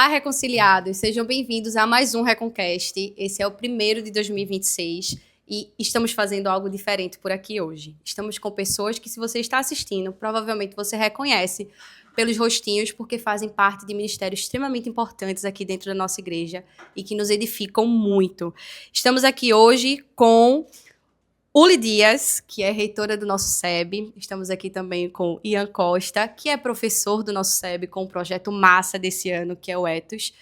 Olá, reconciliados! Sejam bem-vindos a mais um Reconcast. Esse é o primeiro de 2026 e estamos fazendo algo diferente por aqui hoje. Estamos com pessoas que, se você está assistindo, provavelmente você reconhece pelos rostinhos, porque fazem parte de ministérios extremamente importantes aqui dentro da nossa igreja e que nos edificam muito. Estamos aqui hoje com Uli Dias, que é reitora do nosso SEB. Estamos aqui também com Ian Costa, que é professor do nosso SEB com o projeto massa desse ano, que é o Etos.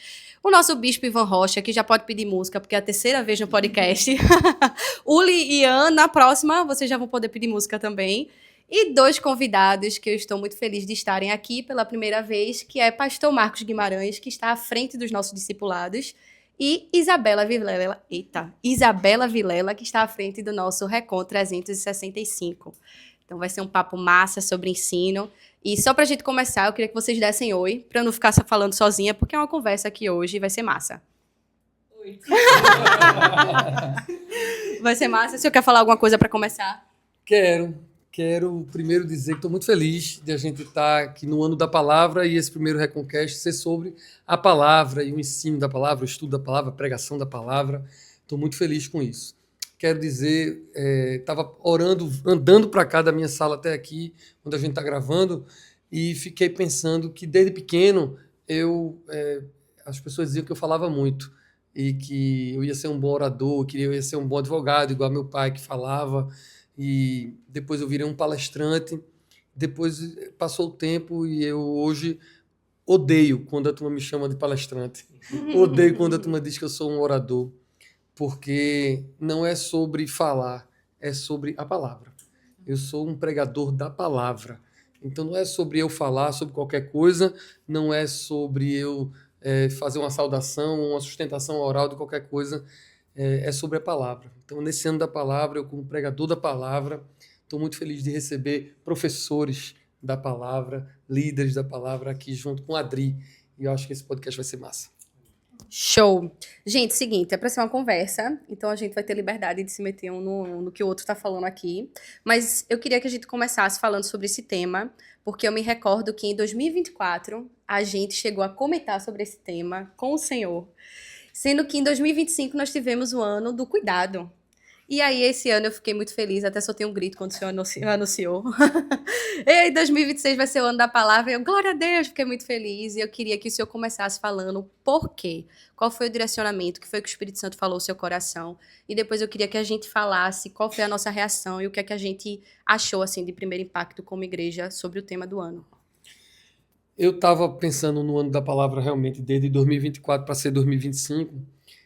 O nosso bispo Ivan Rocha, que já pode pedir música, porque é a terceira vez no podcast. Uli e Ian, na próxima, vocês já vão poder pedir música também. E dois convidados que eu estou muito feliz de estarem aqui pela primeira vez, que é pastor Marcos Guimarães, que está à frente dos nossos discipulados, e Isabela Vilela, que está à frente do nosso Recon 365. Então vai ser um papo massa sobre ensino. E só para a gente começar, eu queria que vocês dessem oi, para eu não ficar falando sozinha, porque é uma conversa aqui hoje e vai ser massa. Oi. Vai ser massa. O senhor quer falar alguma coisa para começar? Quero primeiro dizer que estou muito feliz de a gente estar aqui no ano da palavra e esse primeiro Reconcast ser sobre a palavra e o ensino da palavra, o estudo da palavra, a pregação da palavra. Estou muito feliz com isso. Quero dizer, estava orando, andando para cá da minha sala até aqui, onde a gente está gravando, e fiquei pensando que desde pequeno as pessoas diziam que eu falava muito e que eu ia ser um bom orador, que eu ia ser um bom advogado, igual meu pai que falava. E depois eu virei um palestrante, depois passou o tempo e eu hoje odeio quando a turma me chama de palestrante, odeio quando a turma diz que eu sou um orador, porque não é sobre falar, é sobre a palavra. Eu sou um pregador da palavra, então não é sobre eu falar sobre qualquer coisa, não é sobre eu fazer uma saudação, uma sustentação oral de qualquer coisa, é sobre a palavra. Então, nesse ano da palavra, eu como pregador da palavra, estou muito feliz de receber professores da palavra, líderes da palavra aqui junto com a Adri. E eu acho que esse podcast vai ser massa. Show! Gente, seguinte, é para ser uma conversa, então a gente vai ter liberdade de se meter um no que o outro está falando aqui. Mas eu queria que a gente começasse falando sobre esse tema, porque eu me recordo que em 2024 a gente chegou a comentar sobre esse tema com o Senhor. Sendo que em 2025 nós tivemos o ano do cuidado. E aí, esse ano eu fiquei muito feliz, até soltei um grito quando o senhor anunciou. E aí, 2026 vai ser o ano da palavra, e eu, glória a Deus, fiquei muito feliz. E eu queria que o senhor começasse falando por quê. Qual foi o direcionamento, o que foi que o Espírito Santo falou no seu coração. E depois eu queria que a gente falasse qual foi a nossa reação e o que é que a gente achou, assim, de primeiro impacto como igreja sobre o tema do ano. Eu estava pensando no ano da palavra realmente desde 2024 para ser 2025,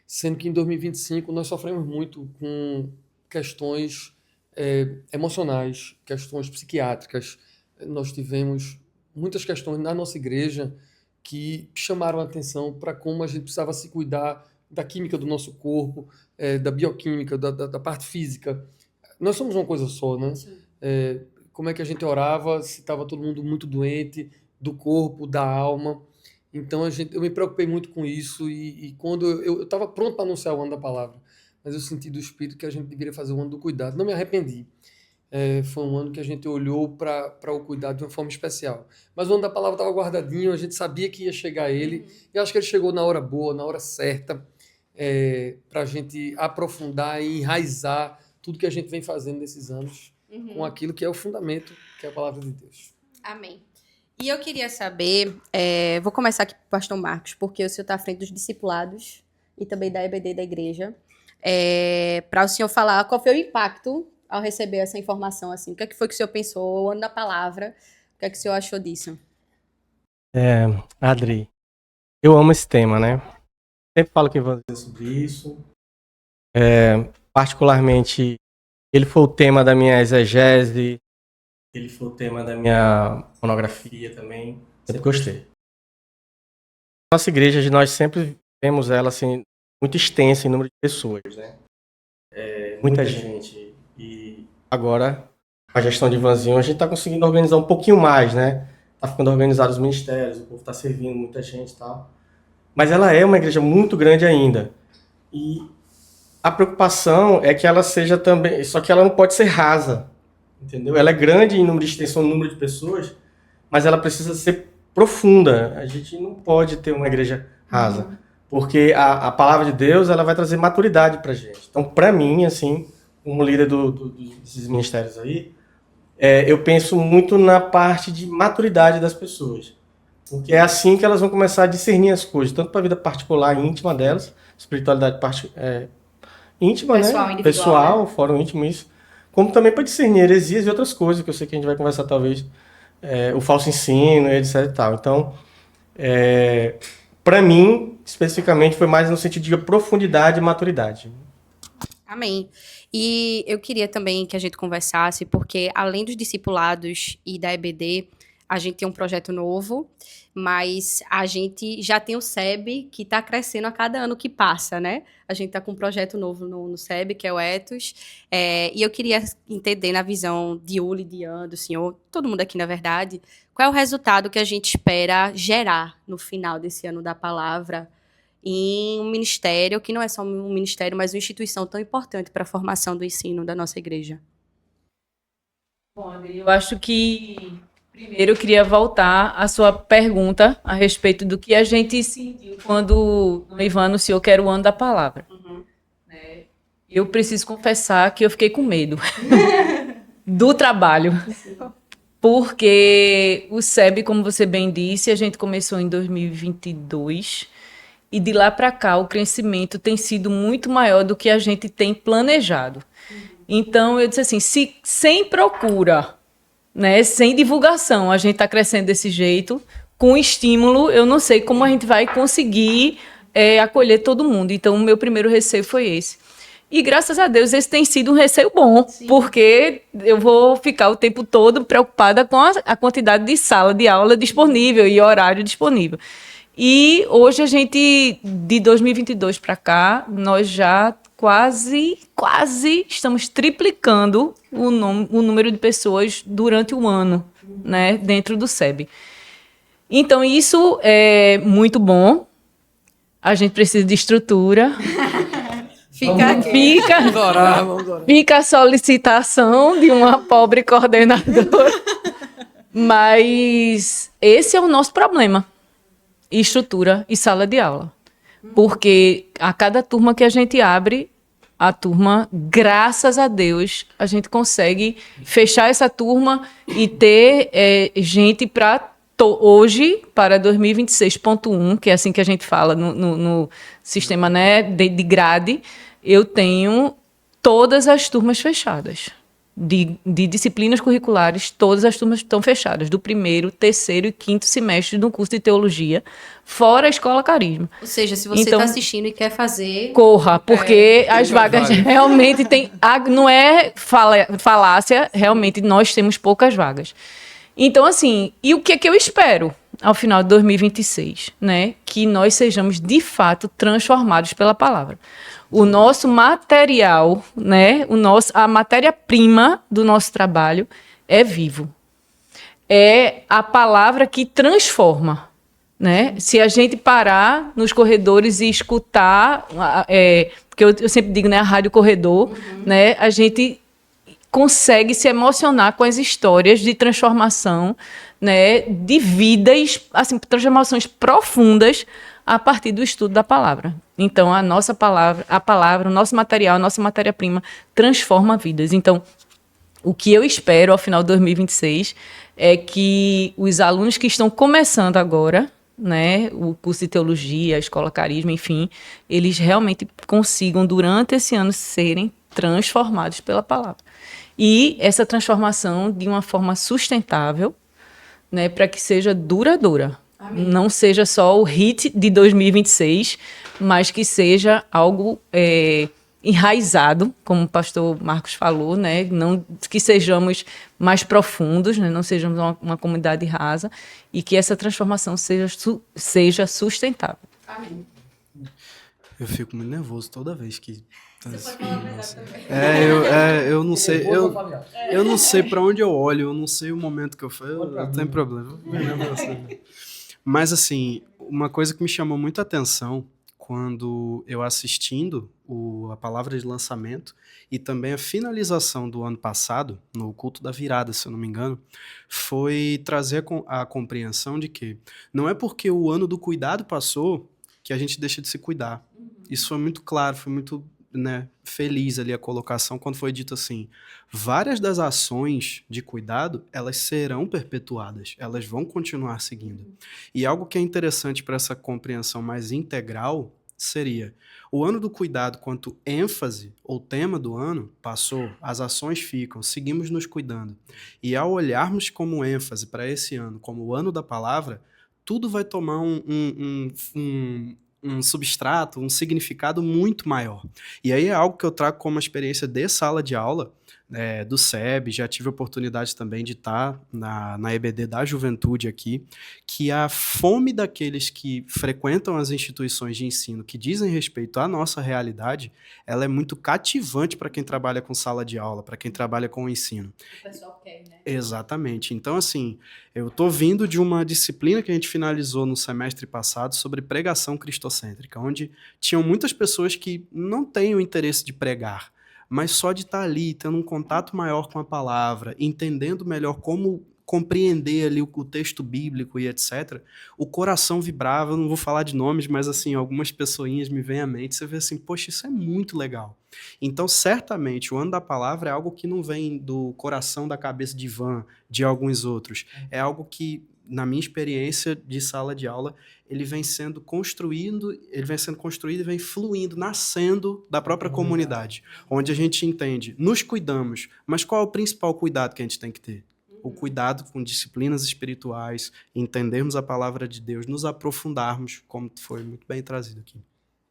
sendo que em 2025 nós sofremos muito com questões emocionais, questões psiquiátricas. Nós tivemos muitas questões na nossa igreja que chamaram a atenção para como a gente precisava se cuidar da química do nosso corpo, da bioquímica, da parte física. Nós somos uma coisa só, né? Como é que a gente orava se estava todo mundo muito doente, do corpo, da alma. Então eu me preocupei muito com isso e quando eu estava pronto para anunciar o ano da palavra, mas eu senti do Espírito que a gente deveria fazer o ano do cuidado. Não me arrependi. Foi um ano que a gente olhou para o cuidado de uma forma especial. Mas o ano da palavra estava guardadinho, a gente sabia que ia chegar a ele, e eu acho que ele chegou na hora boa, na hora certa, para a gente aprofundar e enraizar tudo que a gente vem fazendo nesses anos com aquilo que é o fundamento, que é a palavra de Deus. Amém. E eu queria saber, vou começar aqui com o pastor Marcos, porque o senhor está à frente dos discipulados e também da EBD da igreja, para o senhor falar qual foi o impacto ao receber essa informação, assim, o que é que foi que o senhor pensou, o ano da palavra, o que é que o senhor achou disso? Adri, eu amo esse tema, né? Sempre falo que vou dizer sobre isso. Particularmente, ele foi o tema da minha exegese, ele foi o tema da minha monografia também. Sempre gostei. Nossa igreja, nós sempre vemos ela assim, muito extensa em número de pessoas, né? Muita gente. E agora, a gestão de Ivanzinho, a gente está conseguindo organizar um pouquinho mais, né? Tá ficando organizado os ministérios, o povo está servindo muita gente e tal. Mas ela é uma igreja muito grande ainda. E a preocupação é que ela seja também... Só que ela não pode ser rasa. Entendeu? Ela é grande em número de extensão, no número de pessoas, mas ela precisa ser profunda. A gente não pode ter uma igreja rasa. Porque a palavra de Deus, ela vai trazer maturidade pra gente. Então, pra mim, assim, como líder desses ministérios aí, eu penso muito na parte de maturidade das pessoas. Porque é assim que elas vão começar a discernir as coisas, tanto para a vida particular e íntima delas, espiritualidade íntima, Pessoal, né? individual, Pessoal, né? fórum íntimo, isso. Como também para discernir heresias e outras coisas, que eu sei que a gente vai conversar talvez, o falso ensino, etc e tal. Então, para mim, especificamente, foi mais no sentido de profundidade e maturidade. Amém. E eu queria também que a gente conversasse, porque além dos discipulados e da EBD, a gente tem um projeto novo, mas a gente já tem o SEB, que está crescendo a cada ano que passa, né? A gente está com um projeto novo no SEB, que é o Etos, e eu queria entender na visão de Uli, de Ian, do senhor, todo mundo aqui, na verdade, qual é o resultado que a gente espera gerar no final desse ano da palavra, em um ministério, que não é só um ministério, mas uma instituição tão importante para a formação do ensino da nossa igreja. Bom, Adri, eu acho que primeiro eu queria voltar à sua pergunta a respeito do que a gente sentiu quando o Ivan anunciou que era o ano da palavra. Né? Eu preciso confessar que eu fiquei com medo do trabalho. Porque o SEB, como você bem disse, a gente começou em 2022 e de lá para cá o crescimento tem sido muito maior do que a gente tem planejado. Então eu disse assim, se sem procura, né, sem divulgação, a gente está crescendo desse jeito, com estímulo, eu não sei como a gente vai conseguir acolher todo mundo. Então o meu primeiro receio foi esse. E graças a Deus esse tem sido um receio bom, porque eu vou ficar o tempo todo preocupada com a quantidade de sala de aula disponível e horário disponível. E hoje a gente, de 2022 para cá, nós já quase estamos triplicando o número de pessoas durante o ano, né, dentro do SEB. Então isso é muito bom. A gente precisa de estrutura. Fica a solicitação de uma pobre coordenadora. Mas esse é o nosso problema. Estrutura e sala de aula. Porque a cada turma que a gente abre, a turma, graças a Deus, a gente consegue fechar essa turma e ter gente para hoje, para 2026.1, que é assim que a gente fala no sistema, né, de grade, eu tenho todas as turmas fechadas. De disciplinas curriculares, todas as turmas estão fechadas, do primeiro, terceiro e quinto semestre do curso de teologia, fora a Escola Carisma. Ou seja, se você está assistindo e quer fazer... Corra, porque as vagas realmente têm... Não é falácia, realmente nós temos poucas vagas. Então, assim, e o que é que eu espero ao final de 2026? Né? Que nós sejamos, de fato, transformados pela palavra. O nosso material, né, a matéria-prima do nosso trabalho é vivo. É a palavra que transforma. Né? Se a gente parar nos corredores e escutar, porque eu sempre digo, né, a rádio corredor, né, a gente consegue se emocionar com as histórias de transformação, né, de vidas, assim, transformações profundas a partir do estudo da palavra. Então, a nossa palavra, o nosso material, a nossa matéria-prima transforma vidas. Então, o que eu espero ao final de 2026 é que os alunos que estão começando agora, né, o curso de teologia, a Escola Carisma, enfim, eles realmente consigam, durante esse ano, serem transformados pela palavra. E essa transformação de uma forma sustentável, né, para que seja duradoura. Amém. Não seja só o hit de 2026, mas que seja algo enraizado, como o pastor Marcos falou, né? Não, que sejamos mais profundos, né? Não sejamos uma comunidade rasa, e que essa transformação seja sustentável. Amém. Eu fico muito nervoso toda vez que... Eu não sei, eu não sei para onde eu olho, eu não sei o momento que eu não tem problema. Mas assim, uma coisa que me chamou muita atenção quando eu assistindo a palavra de lançamento e também a finalização do ano passado, no culto da virada, se eu não me engano, foi trazer a compreensão de que não é porque o ano do cuidado passou que a gente deixa de se cuidar. Isso foi muito claro, foi muito, né, feliz ali a colocação quando foi dito assim, várias das ações de cuidado, elas serão perpetuadas, elas vão continuar seguindo. E algo que é interessante para essa compreensão mais integral seria, o ano do cuidado quanto ênfase ou tema do ano passou, as ações ficam, seguimos nos cuidando. E ao olharmos como ênfase para esse ano, como o ano da palavra, tudo vai tomar um substrato, um significado muito maior. E aí é algo que eu trago como experiência de sala de aula, do SEB, já tive a oportunidade também de estar na EBD da Juventude aqui, que a fome daqueles que frequentam as instituições de ensino que dizem respeito à nossa realidade, ela é muito cativante para quem trabalha com sala de aula, para quem trabalha com o ensino. O pessoal quer, né? Exatamente. Então, assim, eu estou vindo de uma disciplina que a gente finalizou no semestre passado sobre pregação cristocêntrica, onde tinham muitas pessoas que não têm o interesse de pregar, mas só de estar ali, tendo um contato maior com a palavra, entendendo melhor como compreender ali o texto bíblico e etc., o coração vibrava, eu não vou falar de nomes, mas assim, algumas pessoinhas me vêm à mente, você vê assim, poxa, isso é muito legal. Então, certamente, o ano da palavra é algo que não vem do coração, da cabeça de Ivan, de alguns outros. É algo que, na minha experiência de sala de aula, ele vem sendo construído e vem fluindo, nascendo da própria comunidade, onde a gente entende, nos cuidamos, mas qual é o principal cuidado que a gente tem que ter? O cuidado com disciplinas espirituais, entendermos a palavra de Deus, nos aprofundarmos, como foi muito bem trazido aqui.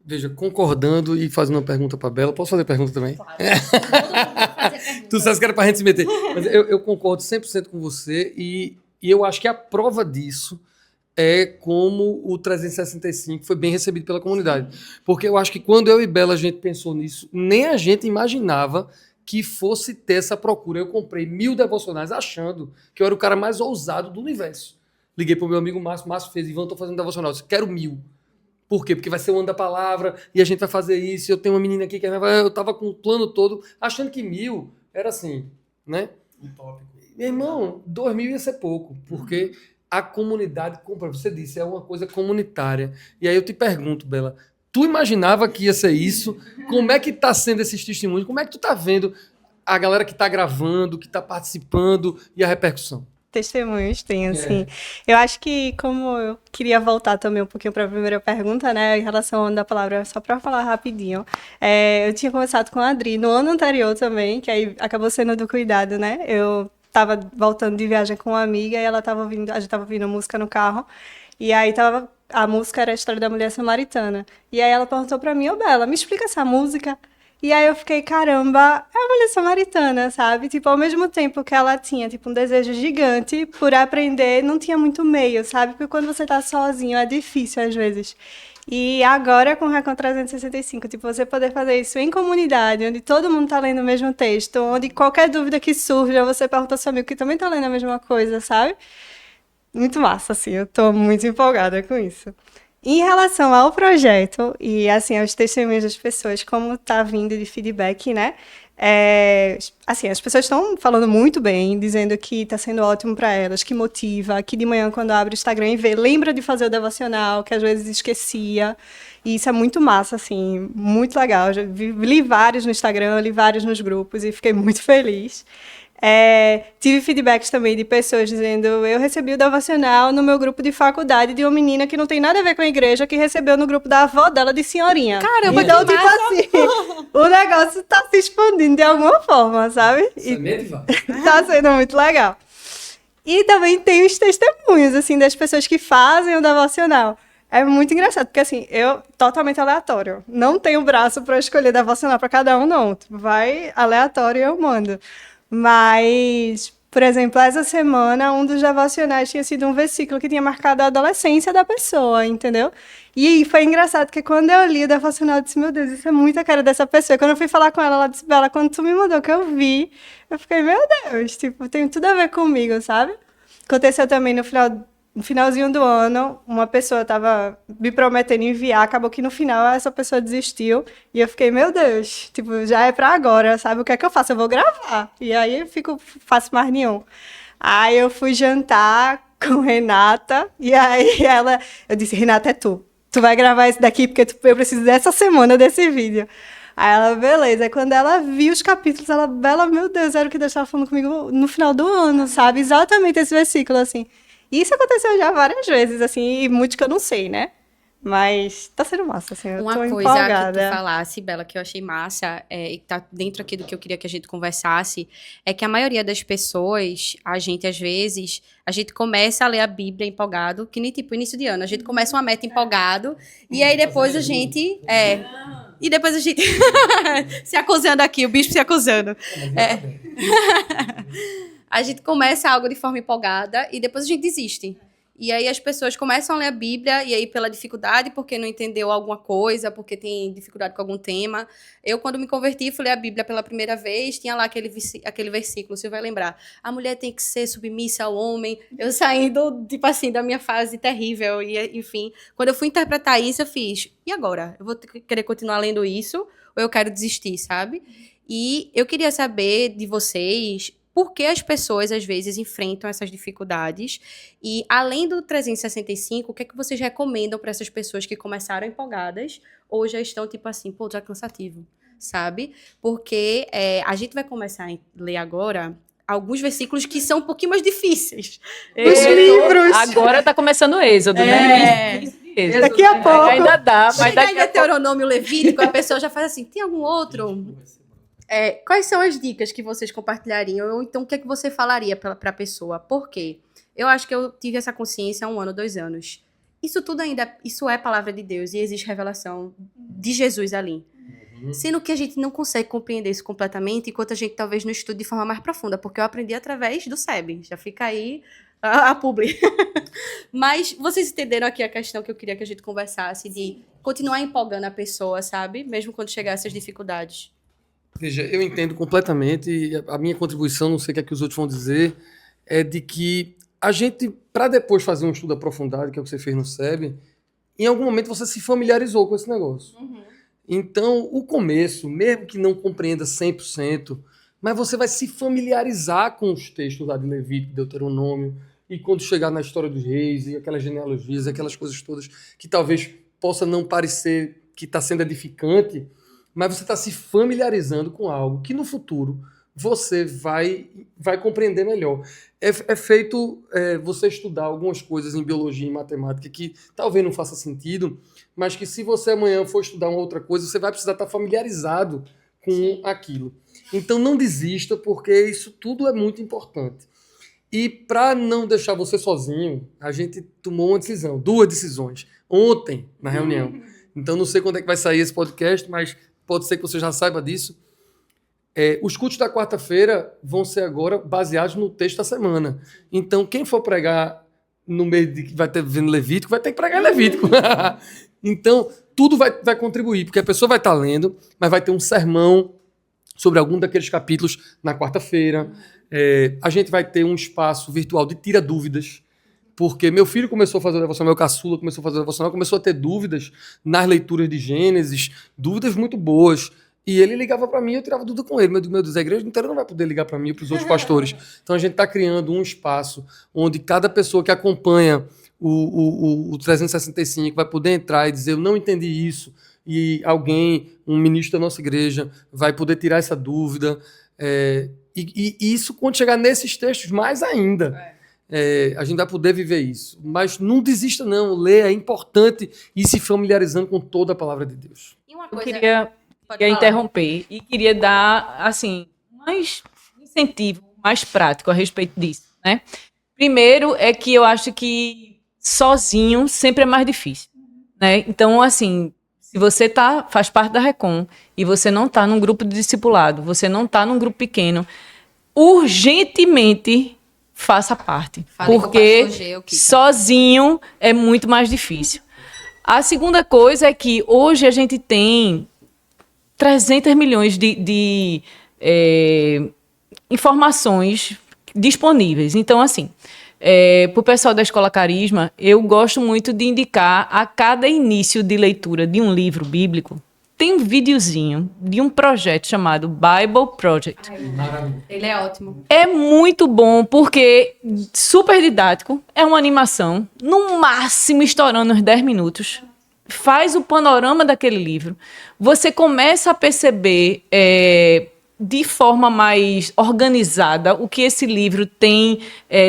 Veja, concordando e fazendo uma pergunta para a Bela, posso fazer pergunta também? Claro. Todo mundo pode fazer pergunta. Tu sabes que era para a gente se meter. Mas eu concordo 100% com você e eu acho que a prova disso é como o 365 foi bem recebido pela comunidade. Porque eu acho que quando eu e Bela a gente pensou nisso, nem a gente imaginava que fosse ter essa procura. Eu comprei 1000 devocionais achando que eu era o cara mais ousado do universo. Liguei pro meu amigo Márcio, Márcio fez, Ivan, tô fazendo devocional. Eu disse, quero 1000. Por quê? Porque vai ser o ano da palavra e a gente vai fazer isso. Eu tenho uma menina aqui que eu tava com o plano todo, achando que 1000 era assim, né? Utópico. Meu irmão, 2000 ia ser pouco, porque a comunidade compra. Você disse, é uma coisa comunitária. E aí eu te pergunto, Bela, tu imaginava que ia ser isso? Como é que tá sendo esses testemunhos? Como é que tu tá vendo a galera que tá gravando, que tá participando e a repercussão? Testemunhos tem, assim. Eu acho que, como eu queria voltar também um pouquinho para a primeira pergunta, né, em relação ao ano da palavra, só para falar rapidinho, eu tinha conversado com a Adri no ano anterior também, que aí acabou sendo do cuidado, né, eu tava voltando de viagem com uma amiga e ela tava ouvindo, a gente tava ouvindo música no carro, e aí a música era a história da mulher samaritana, e aí ela perguntou para mim, ô Bela, me explica essa música. E aí eu fiquei, caramba, é a mulher samaritana, sabe? Tipo, ao mesmo tempo que ela tinha, tipo, um desejo gigante por aprender, não tinha muito meio, sabe? Porque quando você tá sozinho é difícil às vezes. E agora com o Recon 365, tipo, você poder fazer isso em comunidade, onde todo mundo tá lendo o mesmo texto, onde qualquer dúvida que surja, você pergunta ao seu amigo que também tá lendo a mesma coisa, sabe? Muito massa, assim, eu tô muito empolgada com isso. Em relação ao projeto e, assim, aos testemunhos das pessoas, como está vindo de feedback, né? Assim, as pessoas estão falando muito bem, dizendo que está sendo ótimo para elas, que motiva, que de manhã, quando abre o Instagram e vê, lembra de fazer o devocional, que às vezes esquecia. E isso é muito massa, assim, muito legal. Já li vários no Instagram, li vários nos grupos e fiquei muito feliz. Tive feedbacks também de pessoas dizendo, eu recebi o devocional no meu grupo de faculdade de uma menina que não tem nada a ver com a igreja, que recebeu no grupo da avó dela de senhorinha. Caramba, então, que tipo massa. assim, o negócio tá se expandindo de alguma forma, sabe? Semente vai. Tá sendo muito legal. E também tem os testemunhos, assim, das pessoas que fazem o devocional. É muito engraçado, porque assim, eu totalmente aleatório. Não tenho braço para escolher devocional para cada um, não. Vai aleatório e eu mando. Mas, por exemplo, essa semana, um dos devocionais tinha sido um versículo que tinha marcado a adolescência da pessoa, entendeu? E foi engraçado, porque quando eu li o devocional, eu disse, meu Deus, isso é muito a cara dessa pessoa. E quando eu fui falar com ela, ela disse, Bela, quando tu me mandou que eu vi, eu fiquei, meu Deus, tipo, tem tudo a ver comigo, sabe? Aconteceu também no finalzinho do ano, uma pessoa estava me prometendo enviar, acabou que no final essa pessoa desistiu, e eu fiquei, meu Deus, tipo, já é pra agora, sabe? O que é que eu faço? Eu vou gravar. E aí eu faço mais nenhum. Aí eu fui jantar com Renata, e aí eu disse, Renata, é tu tu vai gravar esse daqui porque eu preciso dessa semana desse vídeo. Aí ela, beleza. Aí quando ela viu os capítulos, ela, meu Deus, era o que Deus estava falando comigo no final do ano, sabe? Exatamente esse versículo, assim. Isso aconteceu já várias vezes, assim, e muito que eu não sei, né? Mas tá sendo massa, assim, eu Uma tô coisa empolgada. que tu falasse, Bela, que eu achei massa, e que tá dentro aqui do que eu queria que a gente conversasse, é que a maioria das pessoas, a gente, às vezes, a gente começa a ler a Bíblia empolgado, que nem, tipo, início de ano, a gente começa uma meta empolgado, e aí depois a gente... E depois a gente... se acusando aqui, o bicho se acusando. A gente começa algo de forma empolgada, e depois a gente desiste. E aí as pessoas começam a ler a Bíblia, e aí pela dificuldade, porque não entendeu alguma coisa, porque tem dificuldade com algum tema. Eu, quando me converti, fui ler a Bíblia pela primeira vez, tinha lá aquele versículo, você vai lembrar. A mulher tem que ser submissa ao homem. Eu saindo, tipo assim, da minha fase terrível, e enfim. Quando eu fui interpretar isso, eu fiz, e agora? Eu vou querer continuar lendo isso, ou eu quero desistir, sabe? E eu queria saber de vocês... Por que as pessoas, às vezes, enfrentam essas dificuldades? E, além do 365, o que é que vocês recomendam para essas pessoas que começaram empolgadas ou já estão, tipo assim, pô, já cansativo, sabe? Porque a gente vai começar a ler agora alguns versículos que são um pouquinho mais difíceis. Os livros! Agora tá começando o Êxodo, né? Êxodo. Daqui a pouco. Ainda dá, mas Chega daqui aí a pouco... Deuteronômio Levítico, a pessoa já faz assim, tem algum outro? Quais são as dicas que vocês compartilhariam? Ou então, o que é que você falaria para a pessoa? Por quê? Eu acho que eu tive essa consciência há 1 ano, 2 anos. Isso tudo isso é palavra de Deus e existe revelação de Jesus ali. Sendo que a gente não consegue compreender isso completamente, enquanto a gente talvez não estude de forma mais profunda, porque eu aprendi através do SEB. Já fica aí a publi. Mas vocês entenderam aqui a questão que eu queria que a gente conversasse, de continuar empolgando a pessoa, sabe? Mesmo quando chegar essas dificuldades. Veja, eu entendo completamente, e a minha contribuição, não sei o que é que os outros vão dizer, é de que a gente, para depois fazer um estudo aprofundado, que é o que você fez no SEB, em algum momento você se familiarizou com esse negócio. Então, o começo, mesmo que não compreenda 100%, mas você vai se familiarizar com os textos lá de Levítico, Deuteronômio, e quando chegar na história dos reis, e aquelas genealogias, aquelas coisas todas, que talvez possa não parecer que está sendo edificante, mas você está se familiarizando com algo que no futuro você vai compreender melhor. É feito você estudar algumas coisas em biologia e matemática que talvez não faça sentido, mas que se você amanhã for estudar uma outra coisa, você vai precisar estar familiarizado com aquilo. Então não desista, porque isso tudo é muito importante. E para não deixar você sozinho, a gente tomou uma decisão, 2 decisões, ontem, na reunião. Então não sei quando é que vai sair esse podcast, mas pode ser que você já saiba disso. Os cultos da quarta-feira vão ser agora baseados no texto da semana. Então, quem for pregar no meio de que vai ter vendo Levítico, vai ter que pregar Levítico. Então, tudo vai contribuir, porque a pessoa vai estar lendo, mas vai ter um sermão sobre algum daqueles capítulos na quarta-feira. A gente vai ter um espaço virtual de tira dúvidas, porque meu filho começou a fazer o devocional, meu caçula começou a fazer o devocional, começou a ter dúvidas nas leituras de Gênesis, dúvidas muito boas. E ele ligava para mim e eu tirava dúvida com ele. Meu Deus, a igreja inteira não vai poder ligar para mim e para os outros pastores. Então a gente está criando um espaço onde cada pessoa que acompanha o 365 vai poder entrar e dizer, eu não entendi isso. E alguém, um ministro da nossa igreja, vai poder tirar essa dúvida. E isso, quando chegar nesses textos, mais ainda. A gente vai poder viver isso. Mas não desista, não. Ler é importante ir se familiarizando com toda a palavra de Deus. E uma Eu coisa... queria interromper e queria dar, assim, mais incentivo, mais prático a respeito disso, né? Primeiro é que eu acho que sozinho sempre é mais difícil, né? Então, assim, se você faz parte da Recon e você não está num grupo de discipulado, você não está num grupo pequeno, urgentemente faça parte, porque sozinho é muito mais difícil. A segunda coisa é que hoje a gente tem 300 milhões de informações disponíveis. Então, assim, para o pessoal da Escola Carisma, eu gosto muito de indicar a cada início de leitura de um livro bíblico, tem um videozinho de um projeto chamado Bible Project. Ele é ótimo. É muito bom, porque super didático, é uma animação, no máximo estourando uns 10 minutos. faz o panorama daquele livro, você começa a perceber de forma mais organizada o que esse livro tem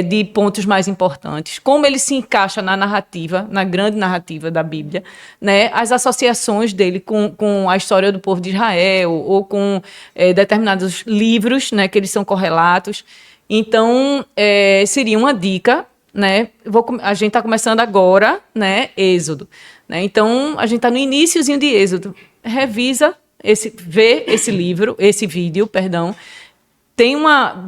de pontos mais importantes, como ele se encaixa na narrativa, na grande narrativa da Bíblia, né? As associações dele com a história do povo de Israel ou com determinados livros, né, que eles são correlatos. Então, seria uma dica, né? A gente está começando agora, né? Êxodo, né? Então, a gente está no iniciozinho de Êxodo. Revisa, vê esse livro, esse vídeo, perdão.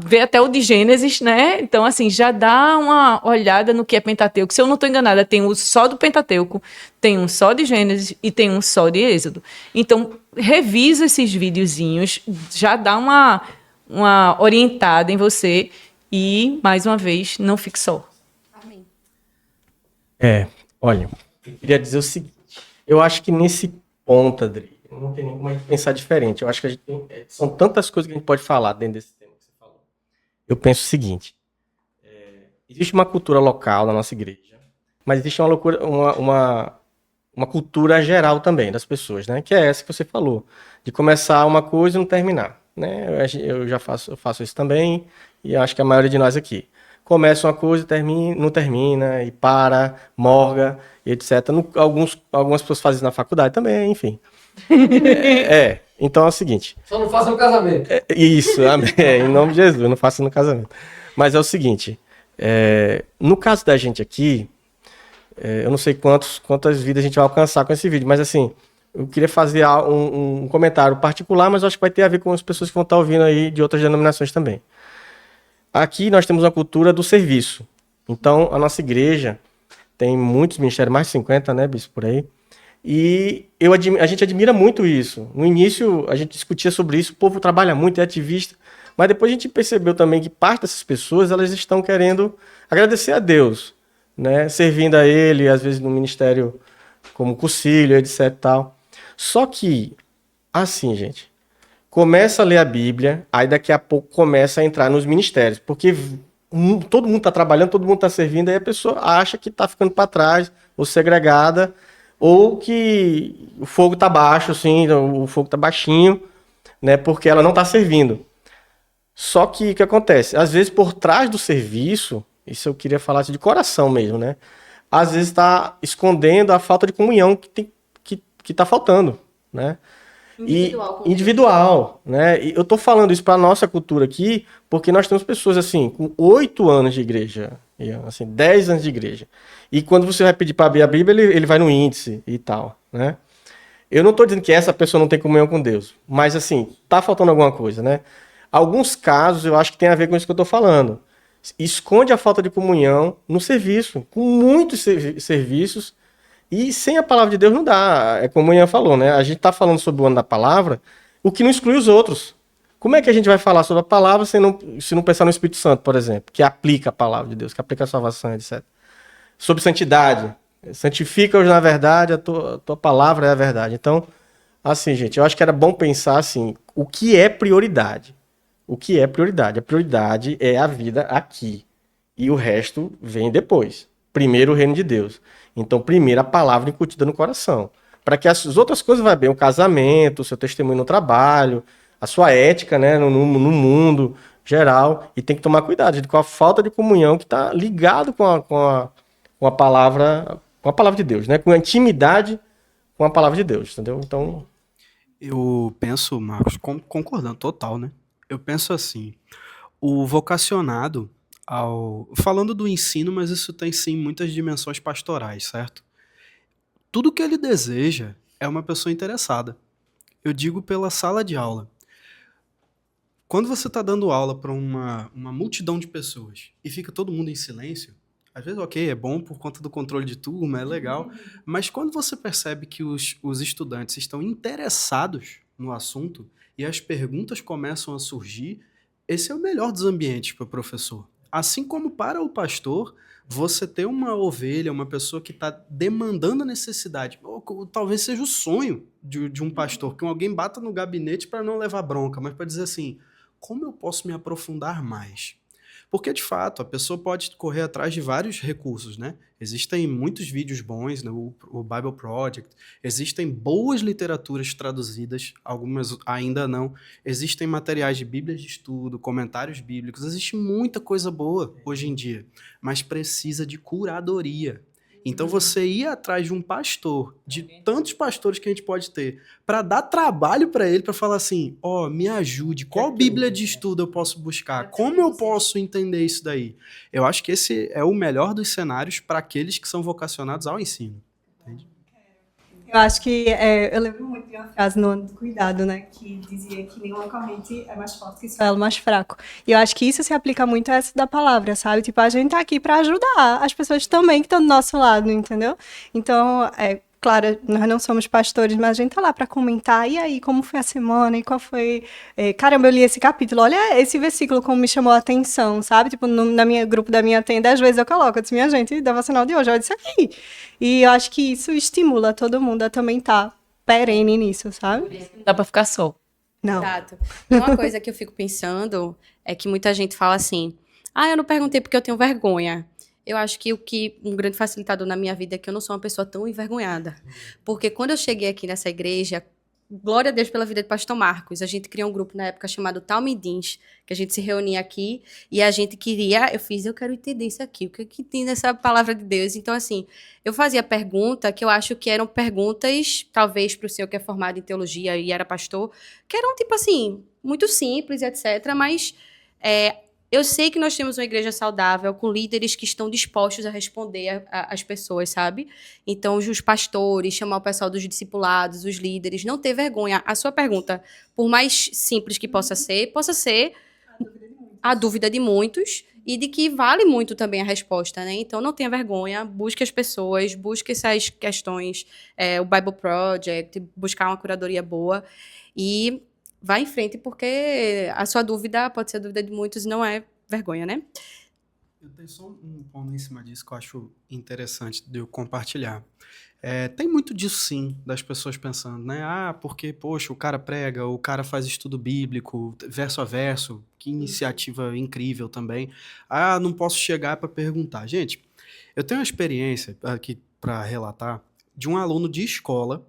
Vê até o de Gênesis, né? Então, assim, já dá uma olhada no que é Pentateuco. Se eu não estou enganada, tem um só do Pentateuco, tem um só de Gênesis e tem um só de Êxodo. Então, revisa esses videozinhos, já dá uma orientada em você e, mais uma vez, não fique só. Amém. Olha, eu queria dizer o seguinte. Eu acho que nesse ponto, Adri, não tem nem como a gente pensar diferente. Eu acho que a gente são tantas coisas que a gente pode falar dentro desse tema que você falou. Eu penso o seguinte. Existe uma cultura local na nossa igreja, mas existe uma cultura geral também das pessoas, né? Que é essa que você falou, de começar uma coisa e não terminar, né? Eu faço isso também, e acho que a maioria de nós aqui. Começa uma coisa e não termina, e morga, e etc. Algumas pessoas fazem isso na faculdade também, enfim. Então é o seguinte. Só não faça no casamento. Isso, amém. Em nome de Jesus, não faça no casamento. Mas é o seguinte, no caso da gente aqui, eu não sei quantas vidas a gente vai alcançar com esse vídeo, mas assim, eu queria fazer um comentário particular, mas acho que vai ter a ver com as pessoas que vão estar ouvindo aí de outras denominações também. Aqui nós temos uma cultura do serviço. Então, a nossa igreja tem muitos ministérios, mais de 50, né, bispo, por aí. E a gente admira muito isso. No início, a gente discutia sobre isso, o povo trabalha muito, é ativista, mas depois a gente percebeu também que parte dessas pessoas, elas estão querendo agradecer a Deus, né, servindo a Ele, às vezes no ministério como cursilho, etc e tal. Só que, assim, gente, começa a ler a Bíblia, aí daqui a pouco começa a entrar nos ministérios, porque todo mundo está trabalhando, todo mundo está servindo, aí a pessoa acha que está ficando para trás, ou segregada, ou que o fogo está baixo, assim, o fogo está baixinho, né, porque ela não está servindo. Só que o que acontece? Às vezes, por trás do serviço, isso eu queria falar assim, de coração mesmo, né? Às vezes está escondendo a falta de comunhão que está faltando, né? Individual, né? E eu tô falando isso para nossa cultura aqui, porque nós temos pessoas assim, com 8 anos de igreja, assim, 10 anos de igreja. E quando você vai pedir para abrir a Bíblia, ele vai no índice e tal, né? Eu não tô dizendo que essa pessoa não tem comunhão com Deus, mas assim, tá faltando alguma coisa, né? Alguns casos eu acho que tem a ver com isso que eu tô falando. Esconde a falta de comunhão no serviço, com muitos serviços. E sem a palavra de Deus não dá. É como o Ian falou, né? A gente está falando sobre o ano da palavra, o que não exclui os outros. Como é que a gente vai falar sobre a palavra se não pensar no Espírito Santo, por exemplo, que aplica a palavra de Deus, que aplica a salvação, etc. Sobre santidade. Santifica-os na verdade, a tua palavra é a verdade. Então, assim, gente, eu acho que era bom pensar assim, o que é prioridade? O que é prioridade? A prioridade é a vida aqui. E o resto vem depois. Primeiro o reino de Deus. Então, primeiro a palavra incutida no coração. Para que as outras coisas vá bem, o casamento, o seu testemunho no trabalho, a sua ética, né, no mundo geral. E tem que tomar cuidado, gente, com a falta de comunhão que está ligado com a palavra de Deus, né? Com a intimidade com a palavra de Deus, entendeu? Então, Eu penso, Marcos, concordando total, né? Eu penso assim, o vocacionado, falando do ensino, mas isso tem sim muitas dimensões pastorais, certo? Tudo que ele deseja é uma pessoa interessada. Eu digo pela sala de aula. Quando você está dando aula para uma multidão de pessoas e fica todo mundo em silêncio, às vezes, ok, é bom por conta do controle de turma, é legal, mas quando você percebe que os estudantes estão interessados no assunto e as perguntas começam a surgir, esse é o melhor dos ambientes para o professor. Assim como para o pastor, você ter uma ovelha, uma pessoa que está demandando a necessidade, ou talvez seja o sonho de um pastor, que alguém bata no gabinete para não levar bronca, mas para dizer assim, como eu posso me aprofundar mais? Porque, de fato, a pessoa pode correr atrás de vários recursos, né? Existem muitos vídeos bons, né? O Bible Project, existem boas literaturas traduzidas, algumas ainda não, existem materiais de bíblias de estudo, comentários bíblicos, existe muita coisa boa hoje em dia, mas precisa de curadoria. Então, você ir atrás de um pastor, de tantos pastores que a gente pode ter, para dar trabalho para ele, para falar assim, me ajude, qual Bíblia de estudo eu posso buscar? Como eu posso entender isso daí? Eu acho que esse é o melhor dos cenários para aqueles que são vocacionados ao ensino. Entende? Eu acho que eu lembro muito de uma frase no Ano do Cuidado, né, que dizia que nenhuma corrente é mais forte que seu elo mais fraco. E eu acho que isso se aplica muito a essa da palavra, sabe? Tipo, a gente tá aqui para ajudar as pessoas também que estão do nosso lado, entendeu? Então, claro, nós não somos pastores, mas a gente tá lá para comentar. E aí, como foi a semana? E qual foi... caramba, eu li esse capítulo. Olha esse versículo como me chamou a atenção, sabe? Tipo, na minha grupo da minha tenda, às vezes eu coloco. Eu disse, minha gente, devocional de hoje, olha isso aqui. E eu acho que isso estimula todo mundo a também estar perene nisso, sabe? Não dá para ficar só. Não. Exato. Uma coisa que eu fico pensando é que muita gente fala assim, eu não perguntei porque eu tenho vergonha. Eu acho que um grande facilitador na minha vida é que eu não sou uma pessoa tão envergonhada. Porque quando eu cheguei aqui nessa igreja, glória a Deus pela vida de Pastor Marcos, a gente criou um grupo na época chamado Talmidins, que a gente se reunia aqui e a gente eu quero entender isso aqui, o que tem nessa palavra de Deus? Então, assim, eu fazia pergunta que eu acho que eram perguntas, talvez para o senhor que é formado em teologia e era pastor, que eram, tipo assim, muito simples, etc., mas... eu sei que nós temos uma igreja saudável, com líderes que estão dispostos a responder às pessoas, sabe? Então, os pastores, chamar o pessoal dos discipulados, os líderes, não ter vergonha. A sua pergunta, por mais simples que possa ser a dúvida de muitos e de que vale muito também a resposta, né? Então, não tenha vergonha, busque as pessoas, busque essas questões, o Bible Project, buscar uma curadoria boa e... vá em frente, porque a sua dúvida pode ser a dúvida de muitos e não é vergonha, né? Eu tenho só um ponto em cima disso que eu acho interessante de eu compartilhar. Tem muito disso, sim, das pessoas pensando, né? Porque, poxa, o cara prega, o cara faz estudo bíblico, verso a verso, que iniciativa incrível também. Não posso chegar para perguntar. Gente, eu tenho uma experiência aqui para relatar de um aluno de escola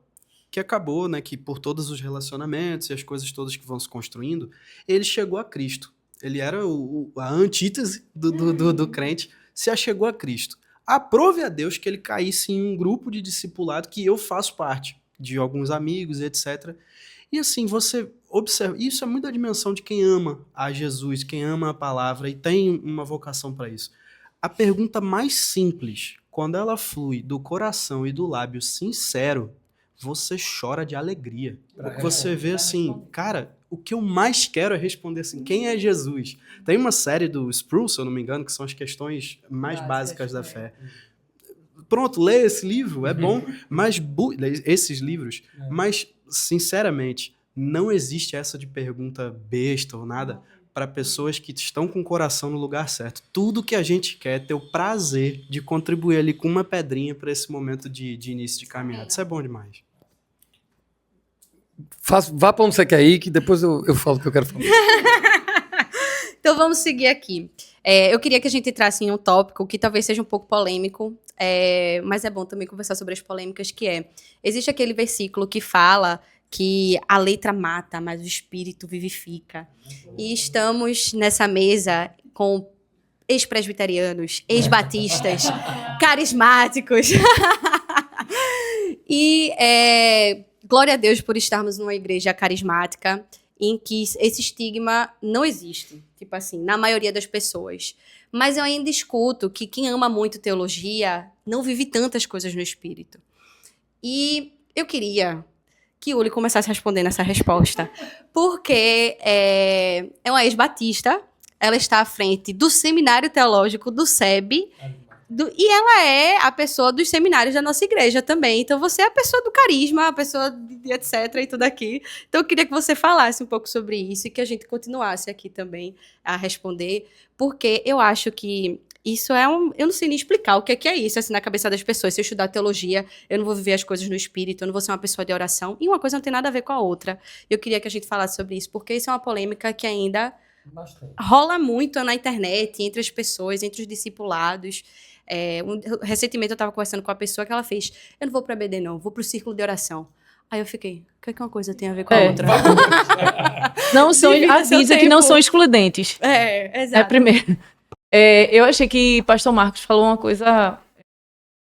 que acabou, né, que por todos os relacionamentos e as coisas todas que vão se construindo, ele chegou a Cristo. Ele era a antítese do crente, se achegou a Cristo. Aprove a Deus que ele caísse em um grupo de discipulado que eu faço parte, de alguns amigos, etc. E assim, você observa, isso é muito a dimensão de quem ama a Jesus, quem ama a palavra e tem uma vocação para isso. A pergunta mais simples, quando ela flui do coração e do lábio sincero, você chora de alegria. Porque você vê assim, cara, o que eu mais quero é responder assim, quem é Jesus? Tem uma série do Sproul, se eu não me engano, que são as questões mais básicas da fé. Pronto, lê esse livro, é bom, mas esses livros, mas, sinceramente, não existe essa de pergunta besta ou nada para pessoas que estão com o coração no lugar certo. Tudo que a gente quer é ter o prazer de contribuir ali com uma pedrinha para esse momento de início de caminhada. Isso é bom demais. Vá para onde você quer ir, que depois eu falo o que eu quero falar. Então, vamos seguir aqui. Eu queria que a gente entrasse em um tópico que talvez seja um pouco polêmico, mas é bom também conversar sobre as polêmicas, existe aquele versículo que fala que a letra mata, mas o espírito vivifica. E estamos nessa mesa com ex-presbiterianos, ex-batistas, carismáticos. E glória a Deus por estarmos numa igreja carismática em que esse estigma não existe, tipo assim, na maioria das pessoas. Mas eu ainda escuto que quem ama muito teologia não vive tantas coisas no espírito. E eu queria que Uli começasse respondendo essa resposta, porque é uma ex-batista, ela está à frente do Seminário Teológico do SEB, e ela é a pessoa dos seminários da nossa igreja também. Então, você é a pessoa do carisma, a pessoa de etc. e tudo aqui. Então, eu queria que você falasse um pouco sobre isso e que a gente continuasse aqui também a responder, porque eu acho que isso eu não sei nem explicar o que é isso, assim, na cabeça das pessoas. Se eu estudar teologia, eu não vou viver as coisas no espírito, eu não vou ser uma pessoa de oração, e uma coisa não tem nada a ver com a outra. Eu queria que a gente falasse sobre isso, porque isso é uma polêmica que ainda Bastante. Rola muito na internet, entre as pessoas, entre os discipulados. Recentemente eu estava conversando com a pessoa que ela fez, eu não vou para BD não, vou para o círculo de oração. Aí eu fiquei, o que é que uma coisa tem a ver com a outra? Não são, Divida seu avisa que não tempo. são excludentes. Exato. Primeiro. Eu achei que Pastor Marcos falou uma coisa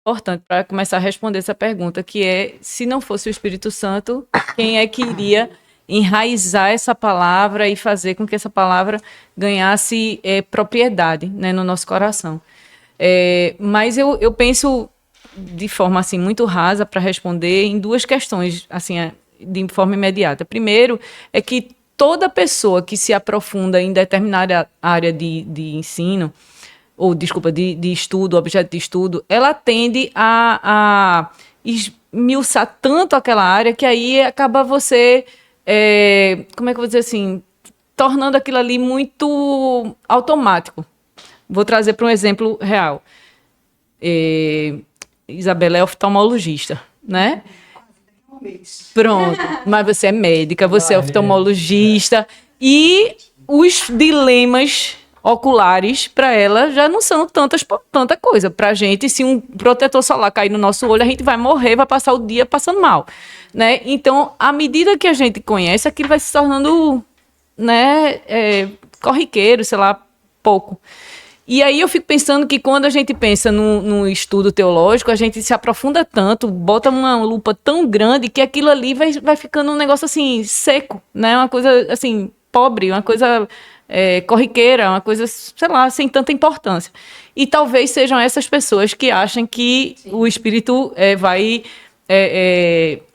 importante para começar a responder essa pergunta, que é, se não fosse o Espírito Santo, quem é que iria enraizar essa palavra e fazer com que essa palavra ganhasse propriedade, né, no nosso coração? Mas eu penso de forma assim muito rasa para responder em duas questões, assim, de forma imediata. Primeiro é que toda pessoa que se aprofunda em determinada área de ensino, ou desculpa, de estudo, objeto de estudo, ela tende a esmiuçar tanto aquela área que aí acaba você, como é que eu vou dizer assim, tornando aquilo ali muito automático. Vou trazer para um exemplo real. Isabela é oftalmologista, né? Pronto, mas você é médica, você é oftalmologista e os dilemas oculares para ela já não são tanta coisa. Para a gente, se um protetor solar cair no nosso olho, a gente vai morrer, vai passar o dia passando mal, né? Então, à medida que a gente conhece, aquilo vai se tornando, né, corriqueiro, sei lá, pouco. E aí eu fico pensando que quando a gente pensa no estudo teológico, a gente se aprofunda tanto, bota uma lupa tão grande que aquilo ali vai ficando um negócio assim, seco, né? Uma coisa assim, pobre, uma coisa corriqueira, uma coisa, sei lá, sem tanta importância. E talvez sejam essas pessoas que acham que o Espírito vai